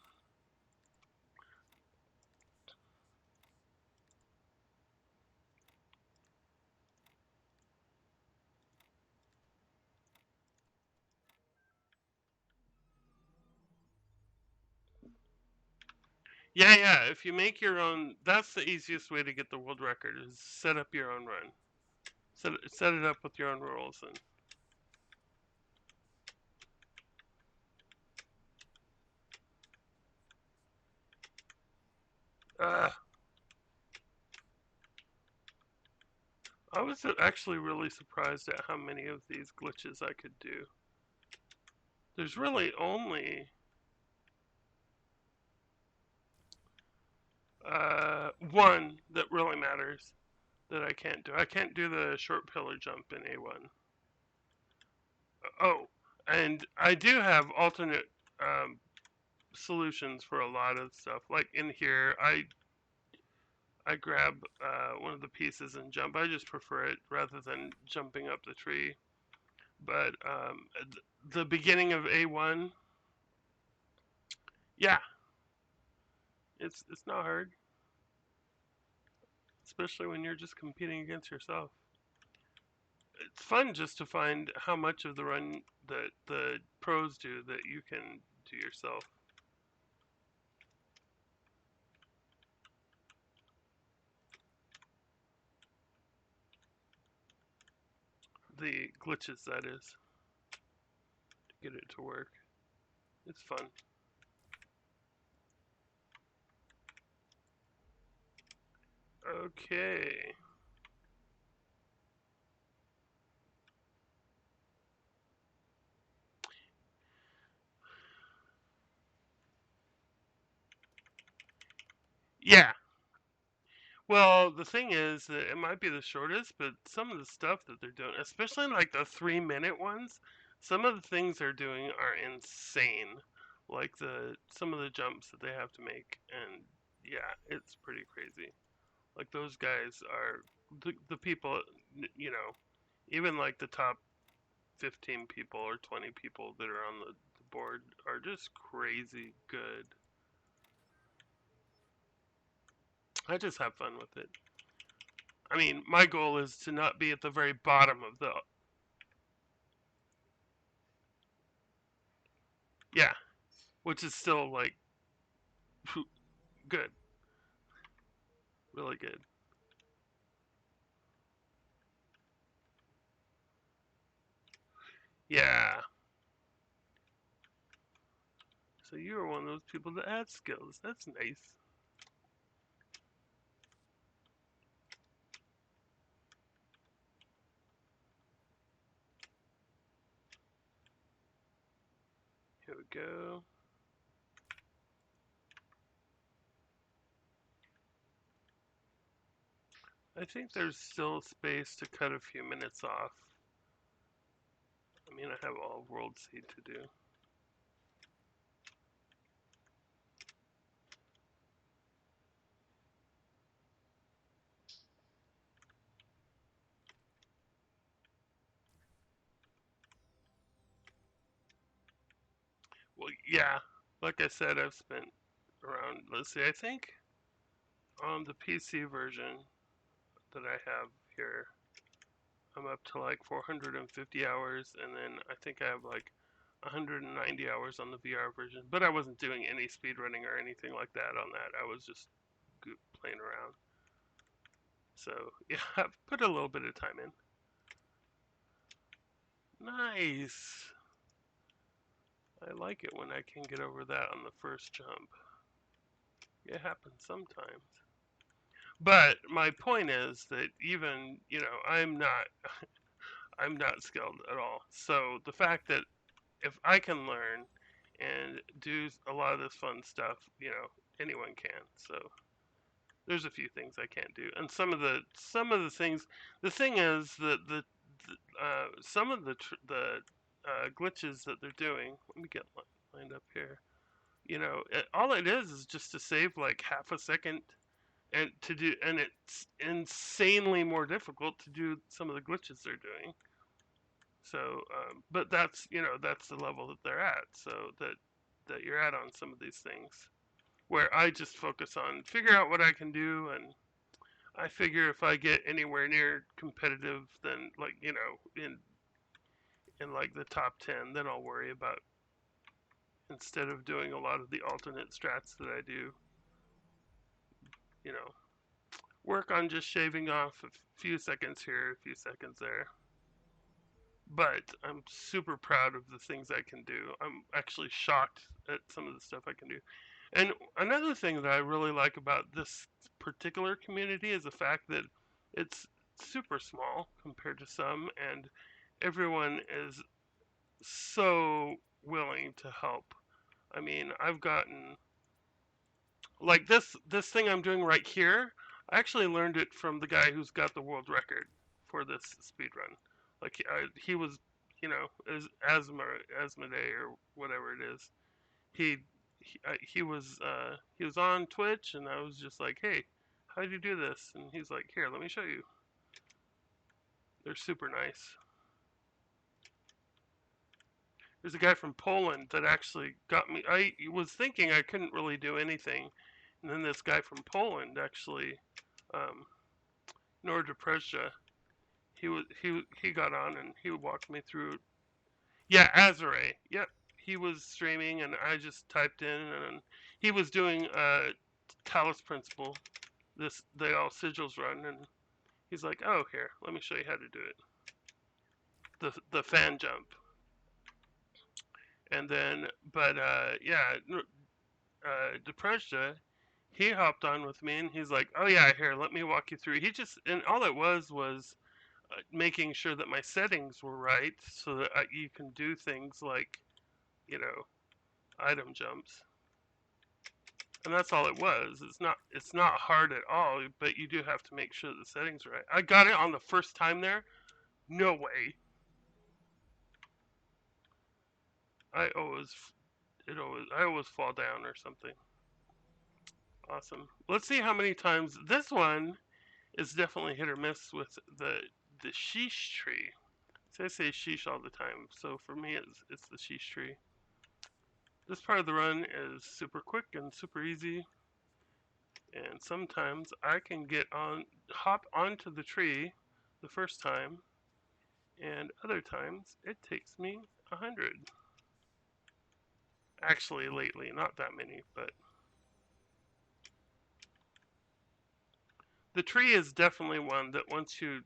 Yeah, yeah. If you make your own, that's the easiest way to get the world record. Is set up your own run. Set it up with your own rules and. Uh, I was actually really surprised at how many of these glitches I could do. There's really only one that really matters that I can't do. I can't do the short pillar jump in A1. Oh, and I do have alternate um, solutions for a lot of stuff. Like in here, I grab one of the pieces and jump. I just prefer it rather than jumping up the tree. But the beginning of A1, yeah, it's not hard, especially when you're just competing against yourself. It's fun just to find how much of the run that the pros do that you can do yourself. The glitches, that is, to get it to work. It's fun. Okay. Yeah. Well, the thing is that it might be the shortest, but some of the stuff that they're doing, especially like the 3 minute ones, some of the things they're doing are insane. Like the some of the jumps that they have to make, and yeah, it's pretty crazy. Like those guys are the people, you know, even like the top 15 people or 20 people that are on the board are just crazy good. I just have fun with it. I mean, my goal is to not be at the very bottom of the. Yeah, which is still like good, really good. Yeah. So you are one of those people that add skills. That's nice. Here we go. I think there's still space to cut a few minutes off. I mean, I have all World Seed to do. Well, yeah. Like I said, I've spent around, let's see, I think on the PC version that I have here, I'm up to like 450 hours, and then I think I have like 190 hours on the VR version. But I wasn't doing any speed running or anything like that on that. I was just playing around. So yeah, I've put a little bit of time in. Nice. I like it when I can get over that on the first jump. It happens sometimes. But my point is that even, I'm not skilled at all. So the fact that if I can learn and do a lot of this fun stuff, anyone can. So there's a few things I can't do, and some of the things. The thing is that some of the glitches that they're doing. Let me get lined up here. All it is just to save like half a second, and it's insanely more difficult to do some of the glitches they're doing. So, but that's the level that they're at. So that you're at on some of these things, where I just focus on figure out what I can do, and I figure if I get anywhere near competitive, then like in like the top 10, then I'll worry about instead of doing a lot of the alternate strats that I do. You know, work on just shaving off a few seconds here, a few seconds there. But I'm super proud of the things I can do. I'm actually shocked at some of the stuff I can do. And another thing that I really like about this particular community is the fact that it's super small compared to some, and everyone is so willing to help. I mean, I've gotten like this thing I'm doing right here. I actually learned it from the guy who's got the world record for this speed run. Like he was, as Asmodee or whatever it is. He he was on Twitch, and I was just like, hey, how do you do this? And he's like, here, let me show you. They're super nice. There's a guy from Poland that actually got me. I was thinking I couldn't really do anything, and then this guy from Poland actually, um, Nordpressure, he got on and he walked me through. Yeah, Azure. Yep, he was streaming, and I just typed in, and he was doing Talos principle. The all sigils run, and he's like, oh, here, let me show you how to do it. The fan jump, and then but yeah, Depressia, he hopped on with me, and he's like, oh yeah, here, let me walk you through. He just and all it was making sure that my settings were right so that you can do things like you know item jumps. and that's all it was. It's not hard at all, but you do have to make sure the settings are right. I got it on the first time there. No way. I always I always fall down or something. Awesome. Let's see how many times this one is definitely hit or miss with the sheesh tree. So I say sheesh all the time. So for me, it's the sheesh tree. This part of the run is super quick and super easy, and sometimes I can hop onto the tree the first time, and other times it takes me 100. Actually, lately, not that many, but the tree is definitely one that once you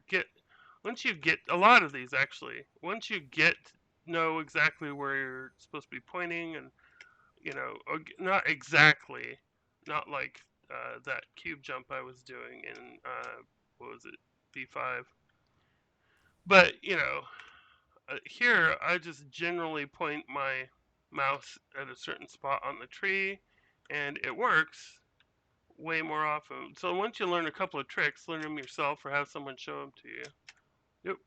get a lot of these actually, once you get know exactly where you're supposed to be pointing, and not exactly, not like that cube jump I was doing in what was it, B5, but here I just generally point my mouse at a certain spot on the tree, and it works way more often. So once you learn a couple of tricks, learn them yourself or have someone show them to you, yep,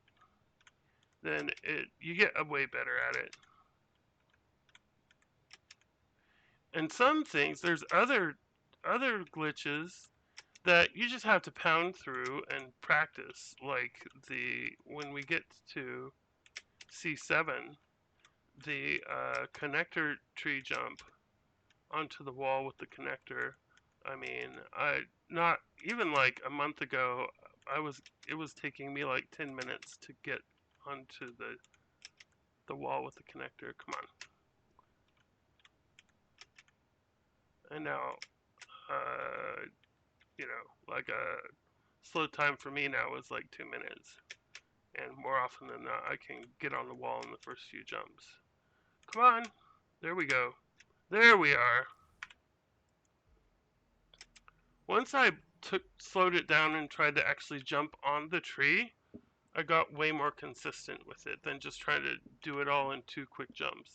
then you get way better at it. And some things, there's other glitches that you just have to pound through and practice. Like the when we get to C7, the connector tree jump onto the wall with the connector. I mean, I not even like a month ago, it was taking me like 10 minutes to get onto the wall with the connector. Come on. And now, uh, like a slow time for me now is like 2 minutes. And more often than not, I can get on the wall in the first few jumps. Come on. There we go. There we are. Once I slowed it down and tried to actually jump on the tree, I got way more consistent with it than just trying to do it all in 2 quick jumps.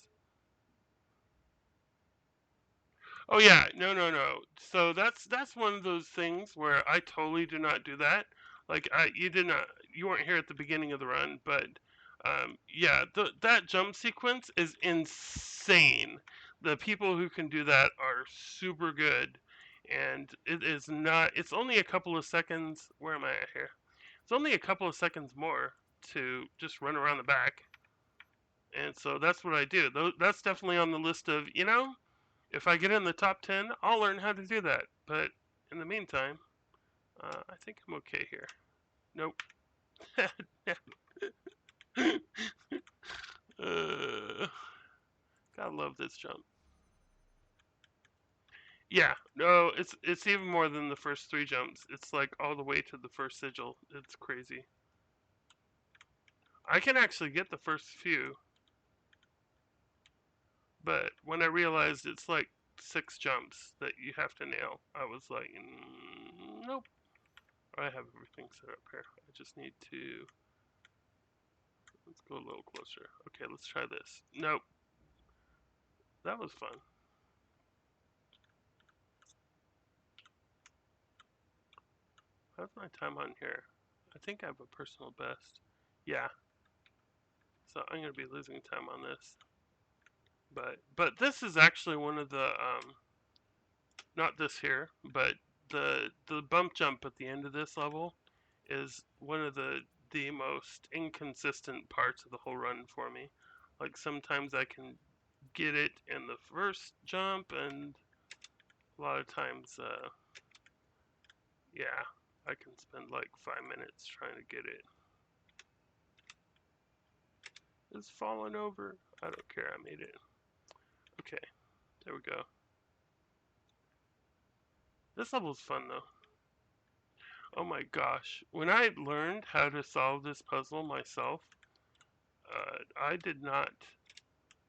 Oh yeah, no, no, no. So that's one of those things where I totally do not do that. Like you weren't here at the beginning of the run, but yeah, that jump sequence is insane. The people who can do that are super good, and it is not. It's only a couple of seconds. Where am I at here? It's only a couple of seconds more to just run around the back, and so that's what I do. That's definitely on the list of if I get in the top 10, I'll learn how to do that. But in the meantime, I think I'm okay here. Nope. uh, gotta love this jump. Yeah, no, it's even more than the first 3 jumps. It's like all the way to the first sigil. It's crazy. I can actually get the first few, but when I realized it's like 6 jumps that you have to nail, I was like, nope. I have everything set up here. I just need to. Let's go a little closer. Okay, let's try this. Nope. That was fun. How's my time on here? I think I have a personal best. Yeah. So I'm gonna be losing time on this. But this is actually one of the not this here, but the bump jump at the end of this level is one of the most inconsistent parts of the whole run for me. Like sometimes I can get it in the first jump, and a lot of times, yeah, I can spend like 5 minutes trying to get it. It's falling over. I don't care. I made it. Okay, there we go. This level's fun though. Oh my gosh. When I learned how to solve this puzzle myself, I did not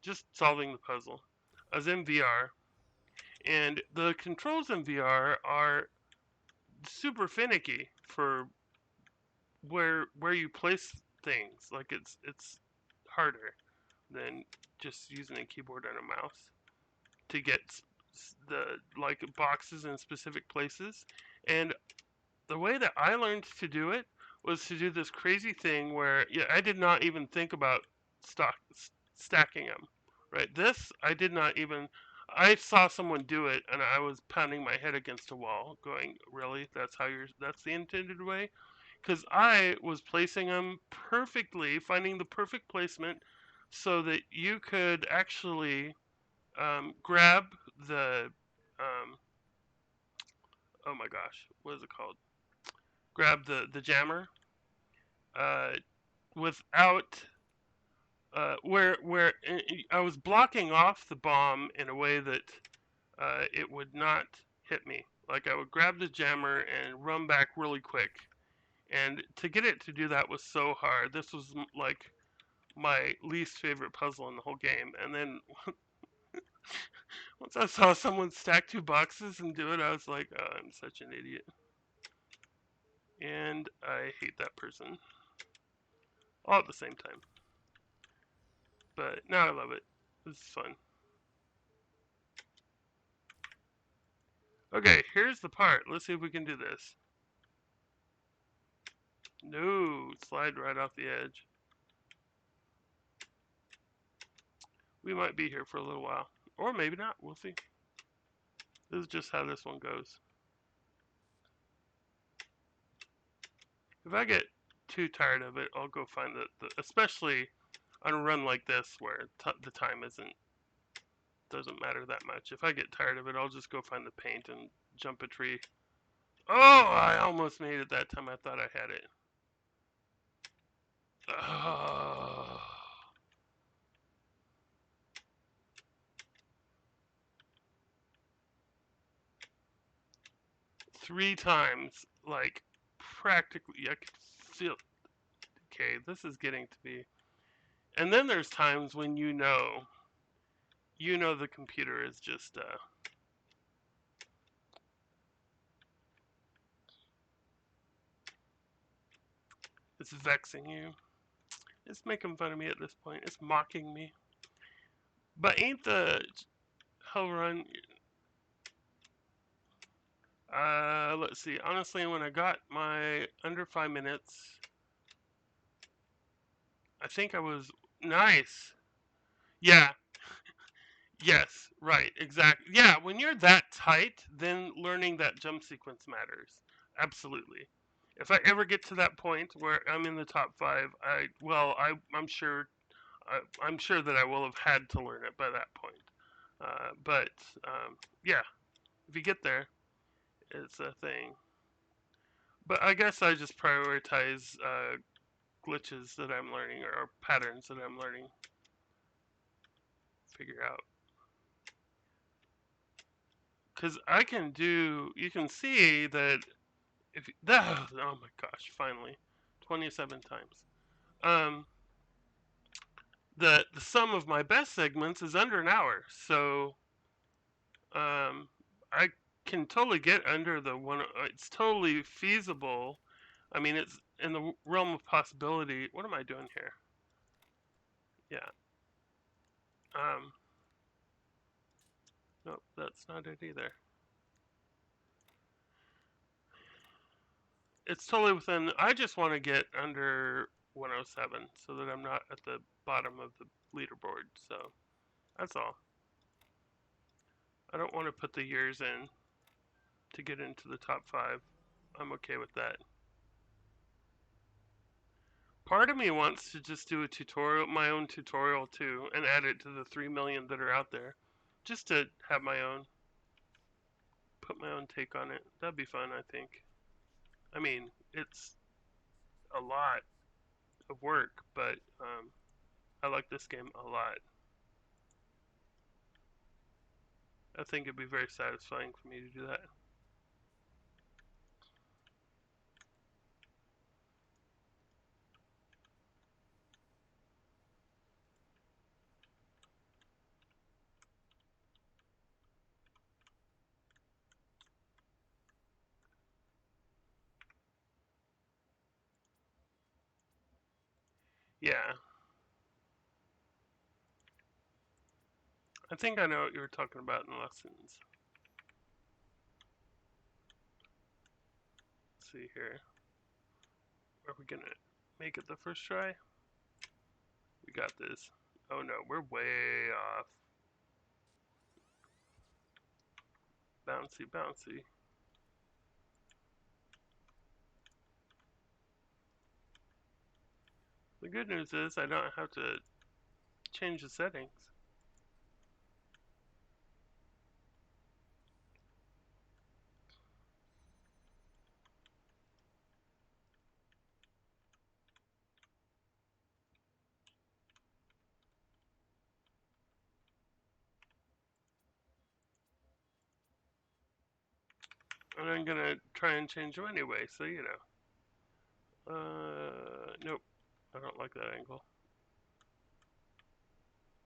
just solving the puzzle. I was in VR, and the controls in VR are super finicky for where you place things. Like it's harder than just using a keyboard and a mouse to get the like boxes in specific places. And the way that I learned to do it was to do this crazy thing where yeah, I did not even think about stock stacking them. Right? This I did not even. I saw someone do it, and I was pounding my head against a wall, going, "Really? That's how you're? That's the intended way?" Because I was placing them perfectly, finding the perfect placement, so that you could actually grab the oh my gosh, what is it called? Grab the jammer uh, without where I was blocking off the bomb in a way that it would not hit me. Like I would grab the jammer and run back really quick, and to get it to do that was so hard. This was like my least favorite puzzle in the whole game. And then once I saw someone stack two boxes and do it, I was like, oh, I'm such an idiot, and I hate that person all at the same time. But now I love it. This is fun. Okay, here's the part. Let's see if we can do this. No, slide right off the edge. We might be here for a little while. Or maybe not. We'll see. This is just how this one goes. If I get too tired of it, I'll go find especially on a run like this where the time doesn't matter that much. If I get tired of it, I'll just go find the paint and jump a tree. Oh, I almost made it that time. I thought I had it. Oh. 3 times, like practically, I could feel. Okay, this is getting to be. And then there's times when the computer is just it's vexing you. It's making fun of me at this point. It's mocking me. But ain't the hell run? Let's see. Honestly, when I got my under 5 minutes, I think I was nice. Yeah. Yes. Right. Exactly. Yeah. When you're that tight, then learning that jump sequence matters. Absolutely. If I ever get to that point where I'm in the top five, I'm sure I'm sure that I will have had to learn it by that point. But yeah, if you get there, it's a thing. But I guess I just prioritize glitches that I'm learning or patterns that I'm learning, figure out. Because I can do, you can see that if that, oh my gosh, finally, 27 times. Um, the sum of my best segments is under an hour, so I can totally get under the one. It's totally feasible. I mean, it's in the realm of possibility. What am I doing here? Yeah. Um, nope, that's not it either. It's totally within. I just want to get under 107 so that I'm not at the bottom of the leaderboard. So that's all. I don't want to put the years in to get into the top five. I'm okay with that. Part of me wants to just do a tutorial, my own tutorial too, and add it to the 3 million that are out there. Just to have my own, put my own take on it. That'd be fun, I think. I mean, it's a lot of work, but I like this game a lot. I think it'd be very satisfying for me to do that. Yeah, I think I know what you were talking about in lessons. Let's see here. Are we gonna make it the first try? We got this. Oh no, we're way off. Bouncy, bouncy. The good news is I don't have to change the settings. And I'm gonna try and change them anyway, so you know. Nope. I don't like that angle.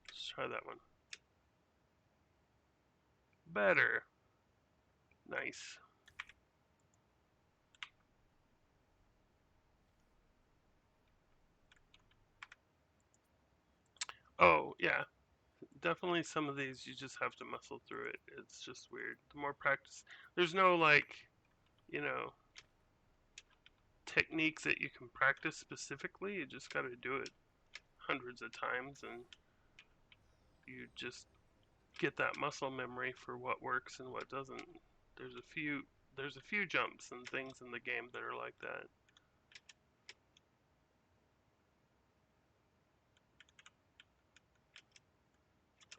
Let's try that one. Better. Nice. Oh, yeah. Definitely some of these you just have to muscle through it. It's just weird. The more practice. There's no, like, you know, techniques that you can practice specifically. You just gotta do it hundreds of times and you just get that muscle memory for what works and what doesn't. There's a few jumps and things in the game that are like that.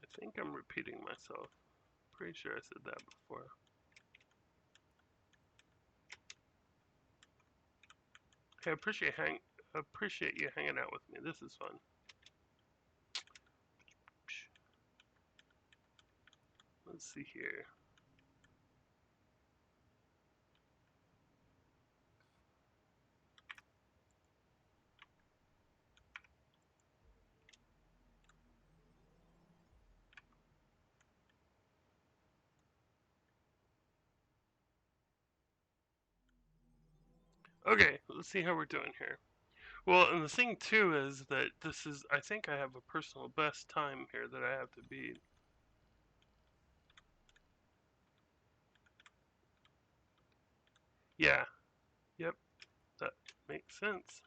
I think I'm repeating myself. Pretty sure I said that before. Okay, appreciate you hanging out with me. This is fun. Let's see here. Okay, let's see how we're doing here. Well, and the thing too is that this is, I think I have a personal best time here that I have to beat. Yeah, yep, that makes sense.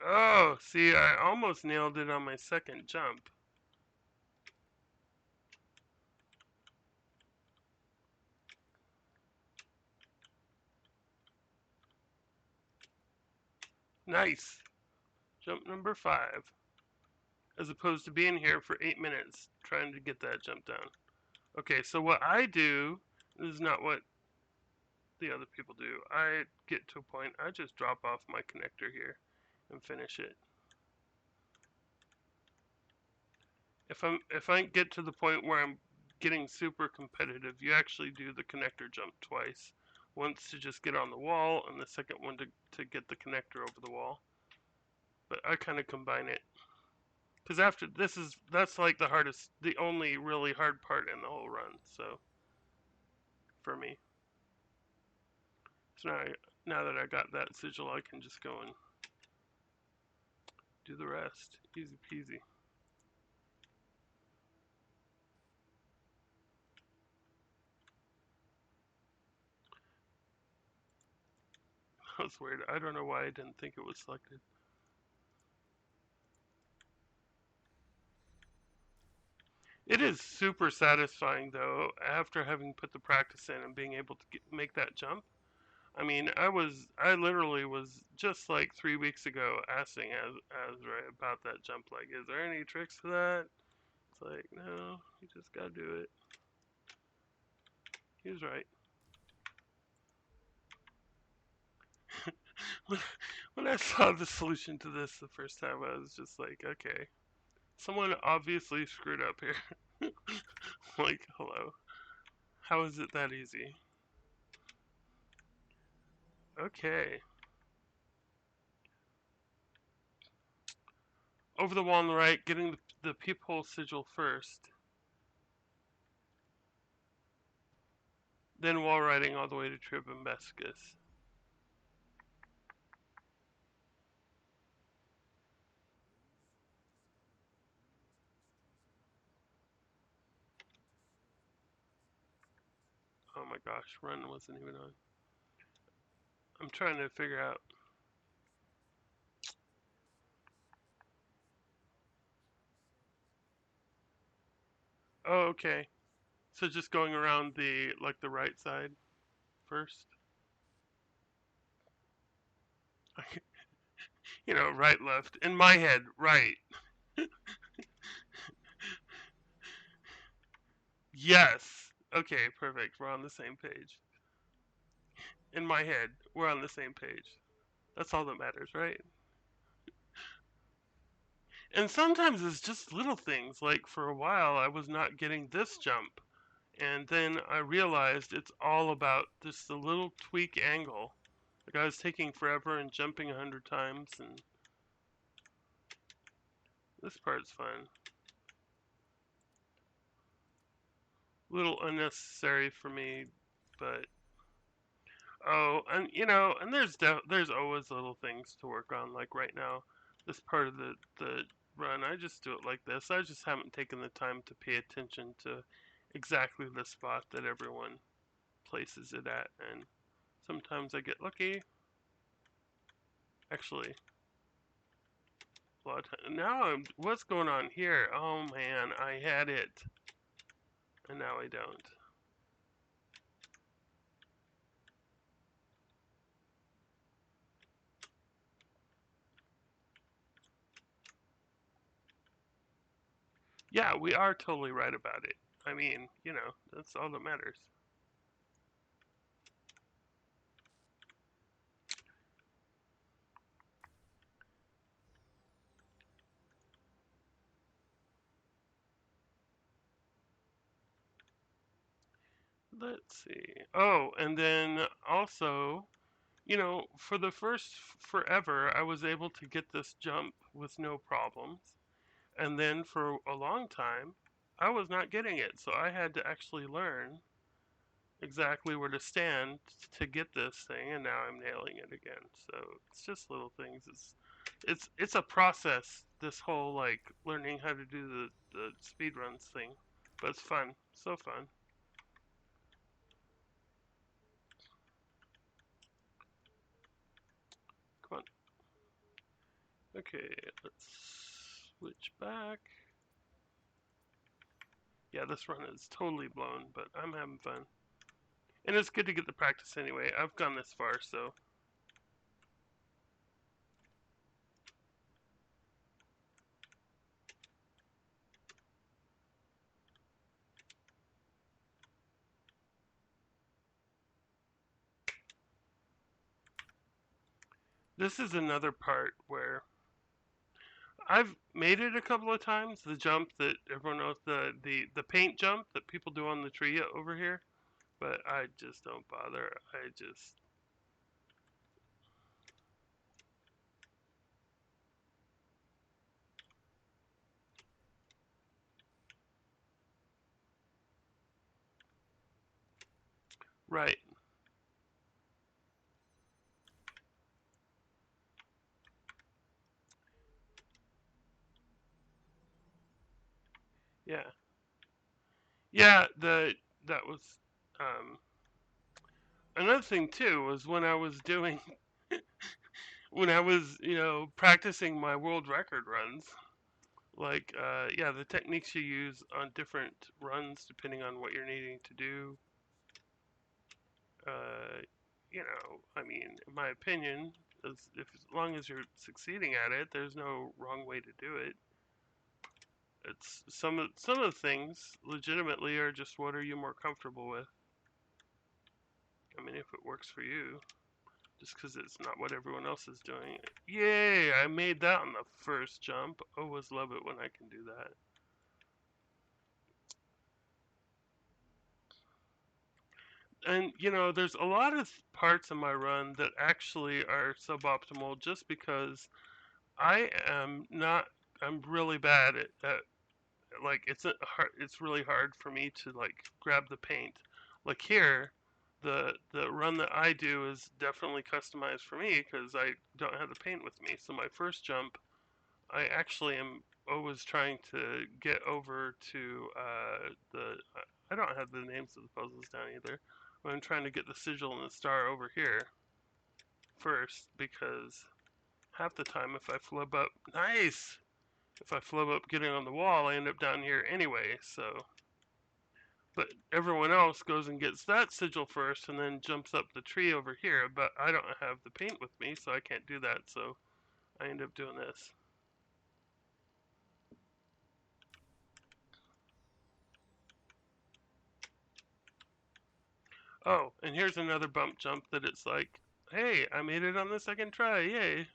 Oh, see, I almost nailed it on my second jump. Nice. Jump number 5. As opposed to being here for 8 minutes trying to get that jump down. Okay, so what I do, this is not what the other people do. I get to a point, I just drop off my connector here and finish it. If I get to the point where I'm getting super competitive, you actually do the connector jump twice. Once to just get on the wall, and the second one to get the connector over the wall. But I kind of combine it. Because after that's like the only really hard part in the whole run. So for me, so now that I got that sigil, I can just go and do the rest. Easy peasy. That's weird. I don't know why I didn't think it was selected. It is super satisfying though, after having put the practice in and being able to make that jump. I mean, I literally was just like 3 weeks ago asking Azra about that jump. Like, is there any tricks to that? It's like, no, you just gotta do it. He was right. When I saw the solution to this the first time, I was just like, okay, someone obviously screwed up here. Like, hello, how is it that easy? Okay. Over the wall on the right, getting the peephole sigil first, then wall riding all the way to Tribambescus. gosh, run wasn't even on. I'm trying to figure out. Oh, okay. So just going around the right side first. Right, left. In my head, right. Yes. Okay, perfect. We're on the same page. In my head, we're on the same page. That's all that matters, right? And sometimes it's just little things. Like for a while, I was not getting this jump. And then I realized it's all about just a little tweak angle. Like I was taking forever and jumping 100 times, and this part's fun. A little unnecessary for me, but and there's always little things to work on. Like right now, this part of the run, I just do it like this. I just haven't taken the time to pay attention to exactly the spot that everyone places it at, and sometimes I get lucky. Actually, a lot of time. What's going on here? Oh man, I had it, and now I don't. Yeah, we are totally right about it. I mean, that's all that matters. Let's see. Oh, and then also, for the first forever, I was able to get this jump with no problems. And then for a long time, I was not getting it. So I had to actually learn exactly where to stand to get this thing, and now I'm nailing it again. So it's just little things. It's a process. This whole like learning how to do the speed runs thing, but it's fun. So fun. Come on. Okay, let's switch back. Yeah, this run is totally blown, but I'm having fun. And it's good to get the practice anyway. I've gone this far, so. This is another part where I've made it a couple of times. The jump that everyone knows, the paint jump that people do on the tree over here, but I just don't bother. I just right. Yeah. Yeah, that was um another thing too was when I was, practicing my world record runs. Like, yeah, the techniques you use on different runs, depending on what you're needing to do. Uh, I mean, in my opinion, as long as you're succeeding at it, there's no wrong way to do it. It's some of the things legitimately are just what are you more comfortable with. I mean, if it works for you, just because it's not what everyone else is doing. Yay! I made that on the first jump. Always love it when I can do that. And there's a lot of parts of my run that actually are suboptimal just because I am not. I'm really bad at like it's really hard for me to like grab the paint. Like here, the run that I do is definitely customized for me because I don't have the paint with me. So my first jump, I actually am always trying to get over to the. I don't have the names of the puzzles down either, I'm trying to get the sigil and the star over here first, because half the time if I flub up, nice! If I flub up getting on the wall, I end up down here anyway, so. But everyone else goes and gets that sigil first and then jumps up the tree over here, but I don't have the paint with me, so I can't do that, so I end up doing this. Oh, and here's another bump jump that it's like, hey, I made it on the second try, yay.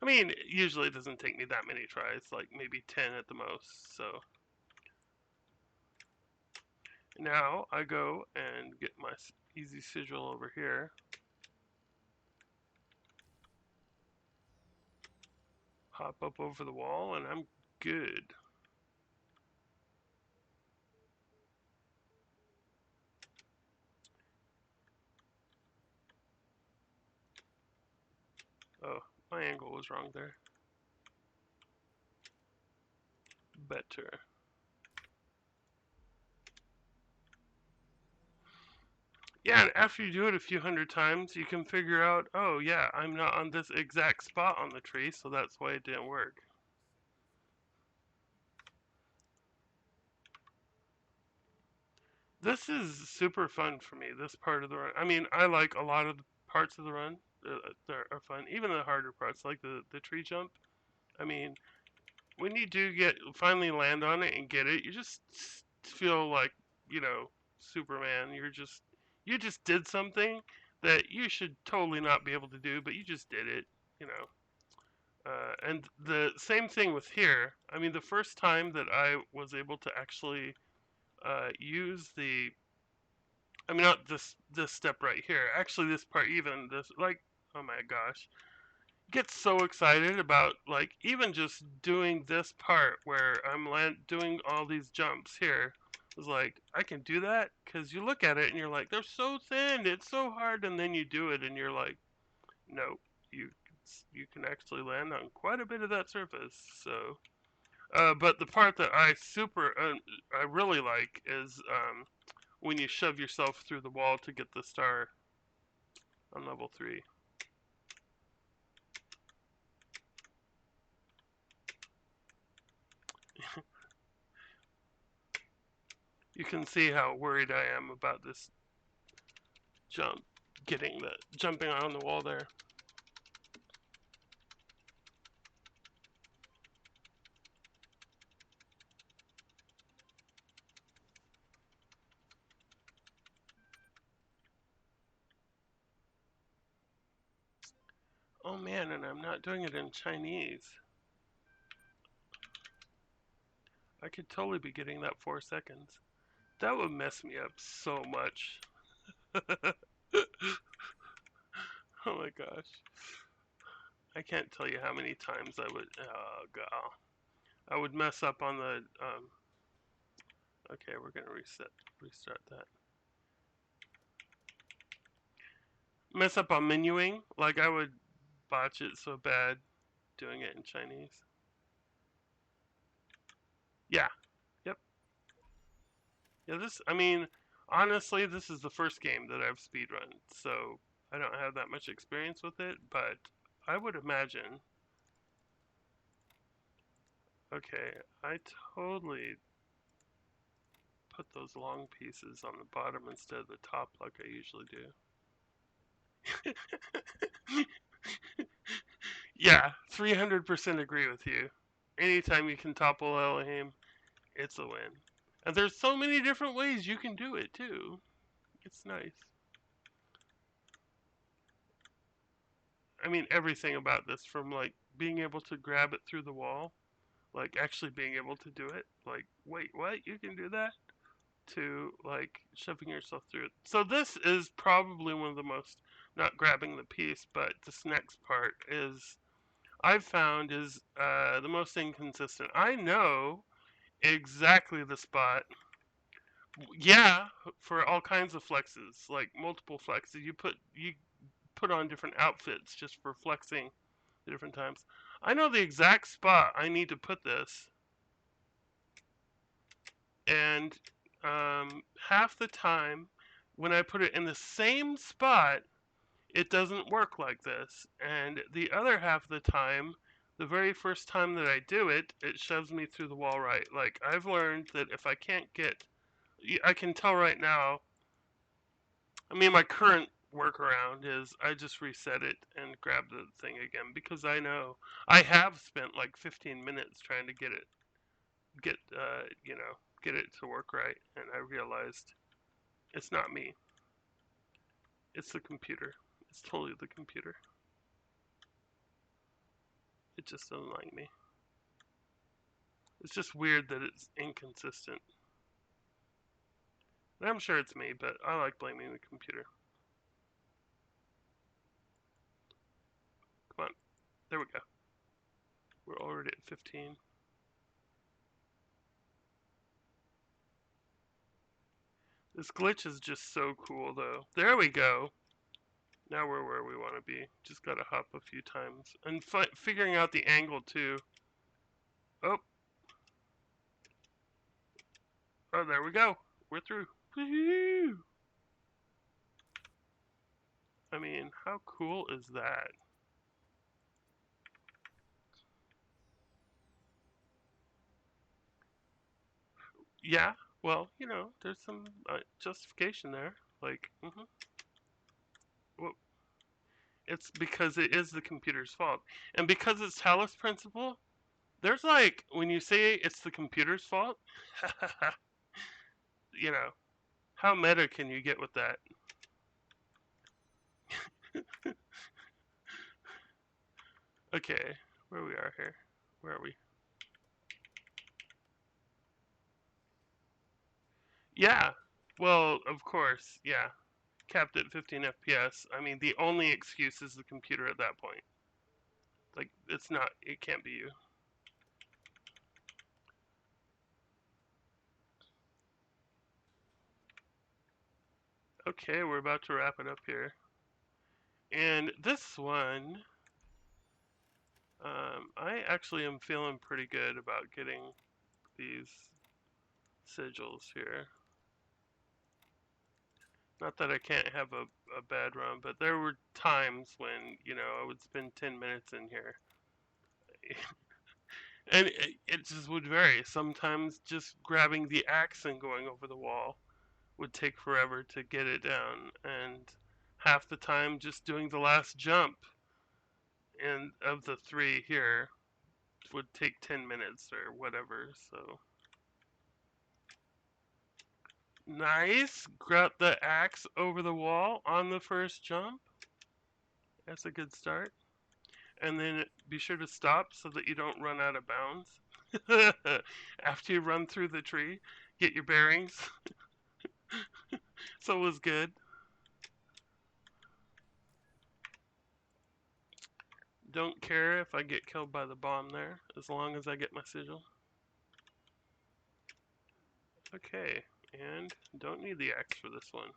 I mean, usually it doesn't take me that many tries, like maybe 10 at the most, so. Now I go and get my easy sigil over here. Hop up over the wall and I'm good. Oh, my angle was wrong there. Better. Yeah, and after you do it a few hundred times, you can figure out, oh yeah, I'm not on this exact spot on the tree, so that's why it didn't work. This is super fun for me, this part of the run. I mean, I like a lot of the parts of the run that are fun, even the harder parts, like the tree jump. I mean, when you do finally land on it and get it, you just feel like, you know, Superman. You just did something that you should totally not be able to do, but you just did it, you know. And the same thing with here. I mean, the first time that I was able to actually use the, I mean, not this step right here. Actually, this part, even this, like, oh my gosh, get so excited about like even just doing this part where I'm doing all these jumps here. It's like I can do that because you look at it and you're like, they're so thin, it's so hard, and then you do it and you're like, no, you you can actually land on quite a bit of that surface. So, but the part that I really like is when you shove yourself through the wall to get the star on level 3. You can see how worried I am about this jump, jumping on the wall there. Oh man, and I'm not doing it in Chinese. I could totally be getting that 4 seconds. That would mess me up so much. Oh my gosh. I can't tell you how many times oh god. I would mess up on the, okay, we're gonna restart that. Mess up on menuing, like I would botch it so bad doing it in Chinese. Yeah, yep. Yeah, I mean, honestly, this is the first game that I've speedrun, so I don't have that much experience with it, but I would imagine. Okay, I totally put those long pieces on the bottom instead of the top like I usually do. Yeah, 300% agree with you. Anytime you can topple Elohim, it's a win. And there's so many different ways you can do it, too. It's nice. I mean, everything about this, from like being able to grab it through the wall, like actually being able to do it, like, wait, what? You can do that? To like shoving yourself through it. So this is probably one of the most, not grabbing the piece, but this next part is, I've found is the most inconsistent. I know exactly the spot. Yeah, for all kinds of flexes, like multiple flexes. You put on different outfits just for flexing different times. I know the exact spot I need to put this, and half the time when I put it in the same spot, it doesn't work like this. And the other half of the time, the very first time that I do it, it shoves me through the wall right. Like, I've learned that if I can't get, I can tell right now, I mean, my current workaround is I just reset it and grab the thing again because I know I have spent like 15 minutes trying to get, get it to work right. And I realized it's not me, it's the computer. It's totally the computer. It just doesn't like me. It's just weird that it's inconsistent. I'm sure it's me, but I like blaming the computer. Come on. There we go. We're already at 15. This glitch is just so cool, though. There we go. Now we're where we want to be. Just gotta hop a few times. And figuring out the angle, too. Oh. Oh, there we go. We're through. Woohoo! I mean, how cool is that? Yeah, well, there's some justification there. Like, well, it's because it is the computer's fault. And because it's Talos principle, there's like, when you say it's the computer's fault, you know, how meta can you get with that? Okay, where we are here. Where are we? Yeah, well, of course, yeah. Capped at 15 FPS. I mean, the only excuse is the computer at that point. Like, it's not, it can't be you. Okay, we're about to wrap it up here. And this one, I actually am feeling pretty good about getting these sigils here. Not that I can't have a bad run, but there were times when, I would spend 10 minutes in here. And it just would vary. Sometimes just grabbing the axe and going over the wall would take forever to get it down. And half the time just doing the last jump and of the three here would take 10 minutes or whatever. So nice. Got the axe over the wall on the first jump. That's a good start. And then be sure to stop so that you don't run out of bounds. After you run through the tree, get your bearings. So it was good. Don't care if I get killed by the bomb there, as long as I get my sigil. Okay, and don't need the axe for this one.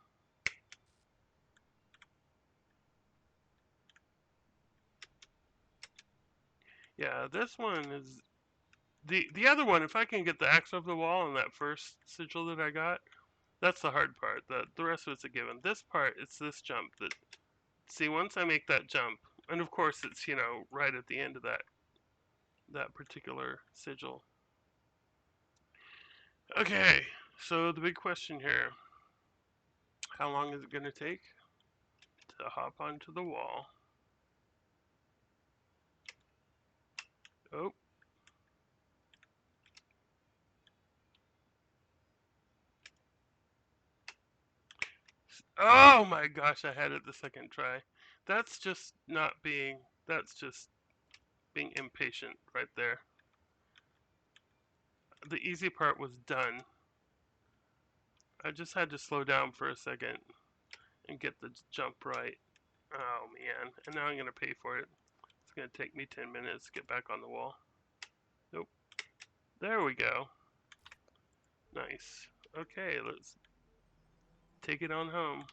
Yeah, this one is the other one. If I can get the axe over the wall on that first sigil that I got, that's the hard part. The rest of it's a given. This part, it's this jump that. See, once I make that jump, and of course it's right at the end of that particular sigil. Okay, so the big question here: how long is it going to take to hop onto the wall? Oh. Oh my gosh, I had it the second try. That's just not being, that's just being impatient right there. The easy part was done. I just had to slow down for a second and get the jump right. Oh man, and now I'm going to pay for it. It's going to take me 10 minutes to get back on the wall. Nope. There we go. Nice. Okay, let's take it on home.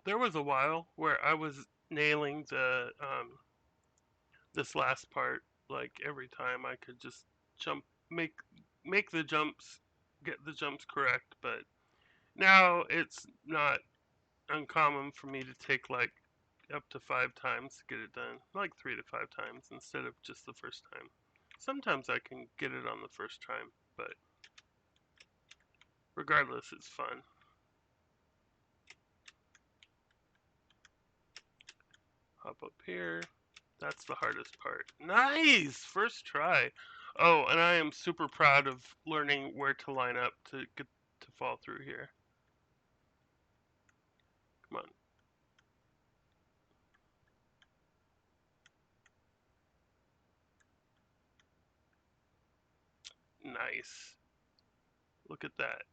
There was a while where I was nailing this last part like every time. I could just jump make make the jumps, get the jumps correct. But now it's not uncommon for me to take like up to 5 times to get it done, like 3 to 5 times instead of just the first time. Sometimes I can get it on the first time, but regardless, it's fun. Hop up here. That's the hardest part. Nice! First try. Oh, and I am super proud of learning where to line up to get to fall through here. Come on. Nice. Look at that.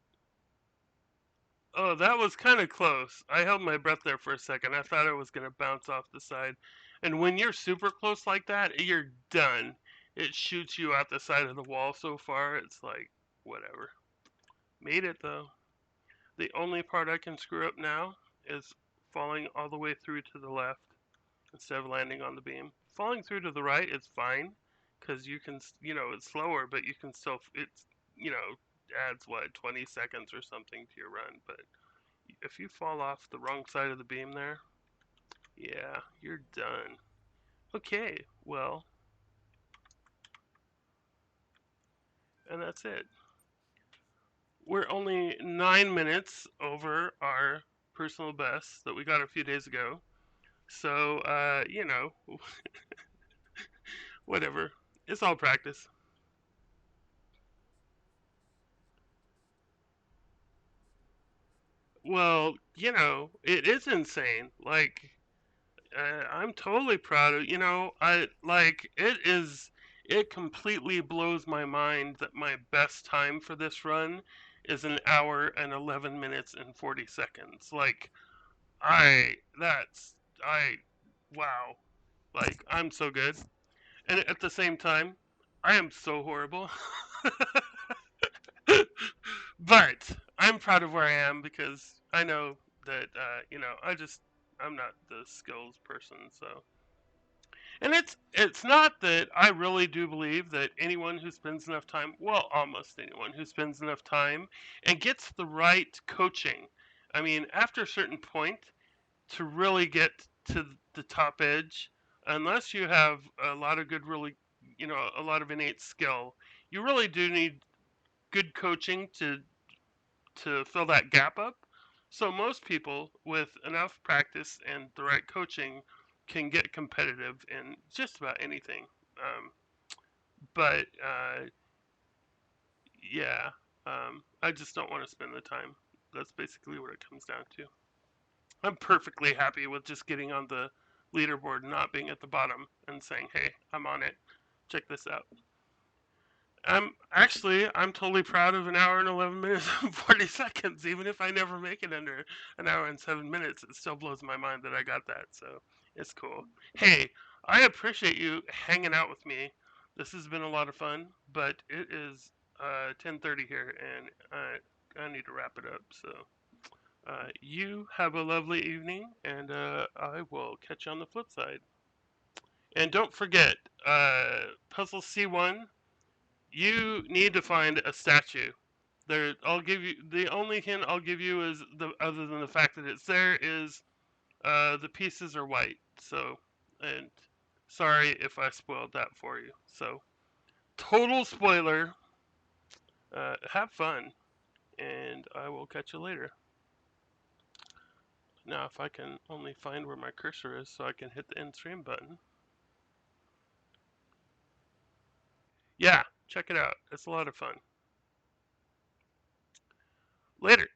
Oh, that was kind of close. I held my breath there for a second. I thought I was going to bounce off the side. And when you're super close like that, you're done. It shoots you out the side of the wall so far, it's like, whatever. Made it though. The only part I can screw up now is falling all the way through to the left instead of landing on the beam. Falling through to the right is fine because you can, it's slower, but you can still, it's, adds what, 20 seconds or something to your run. But if you fall off the wrong side of the beam there, yeah, you're done. Okay, well, and that's it. We're only 9 minutes over our personal best that we got a few days ago. So, whatever. It's all practice. Well, it is insane. Like, I'm totally proud of, it completely blows my mind that my best time for this run is an hour and 11 minutes and 40 seconds. Like, I, that's, I, wow. Like, I'm so good. And at the same time, I am so horrible. But I'm proud of where I am because I know that, I'm not the skills person, so. And it's not that I really do believe that anyone who spends enough time, well, almost anyone who spends enough time and gets the right coaching. I mean, after a certain point, to really get to the top edge, unless you have a lot of good, really, a lot of innate skill, you really do need good coaching to fill that gap up. So most people with enough practice and the right coaching can get competitive in just about anything. But yeah, I just don't want to spend the time. That's basically what it comes down to. I'm perfectly happy with just getting on the leaderboard, not being at the bottom, and saying, "Hey, I'm on it. Check this out." I'm totally proud of an hour and 11 minutes and 40 seconds. Even if I never make it under an hour and 7 minutes, it still blows my mind that I got that. So it's cool. Hey, I appreciate you hanging out with me. This has been a lot of fun, but it is 10:30 here, and I need to wrap it up. So you have a lovely evening, and I will catch you on the flip side. And don't forget, puzzle C1, you need to find a statue. There, I'll give you the only hint I'll give you is the other than the fact that it's there is the pieces are white. So, and sorry if I spoiled that for you. So, total spoiler. Have fun, and I will catch you later. Now, if I can only find where my cursor is so I can hit the end stream button. Yeah, check it out. It's a lot of fun. Later.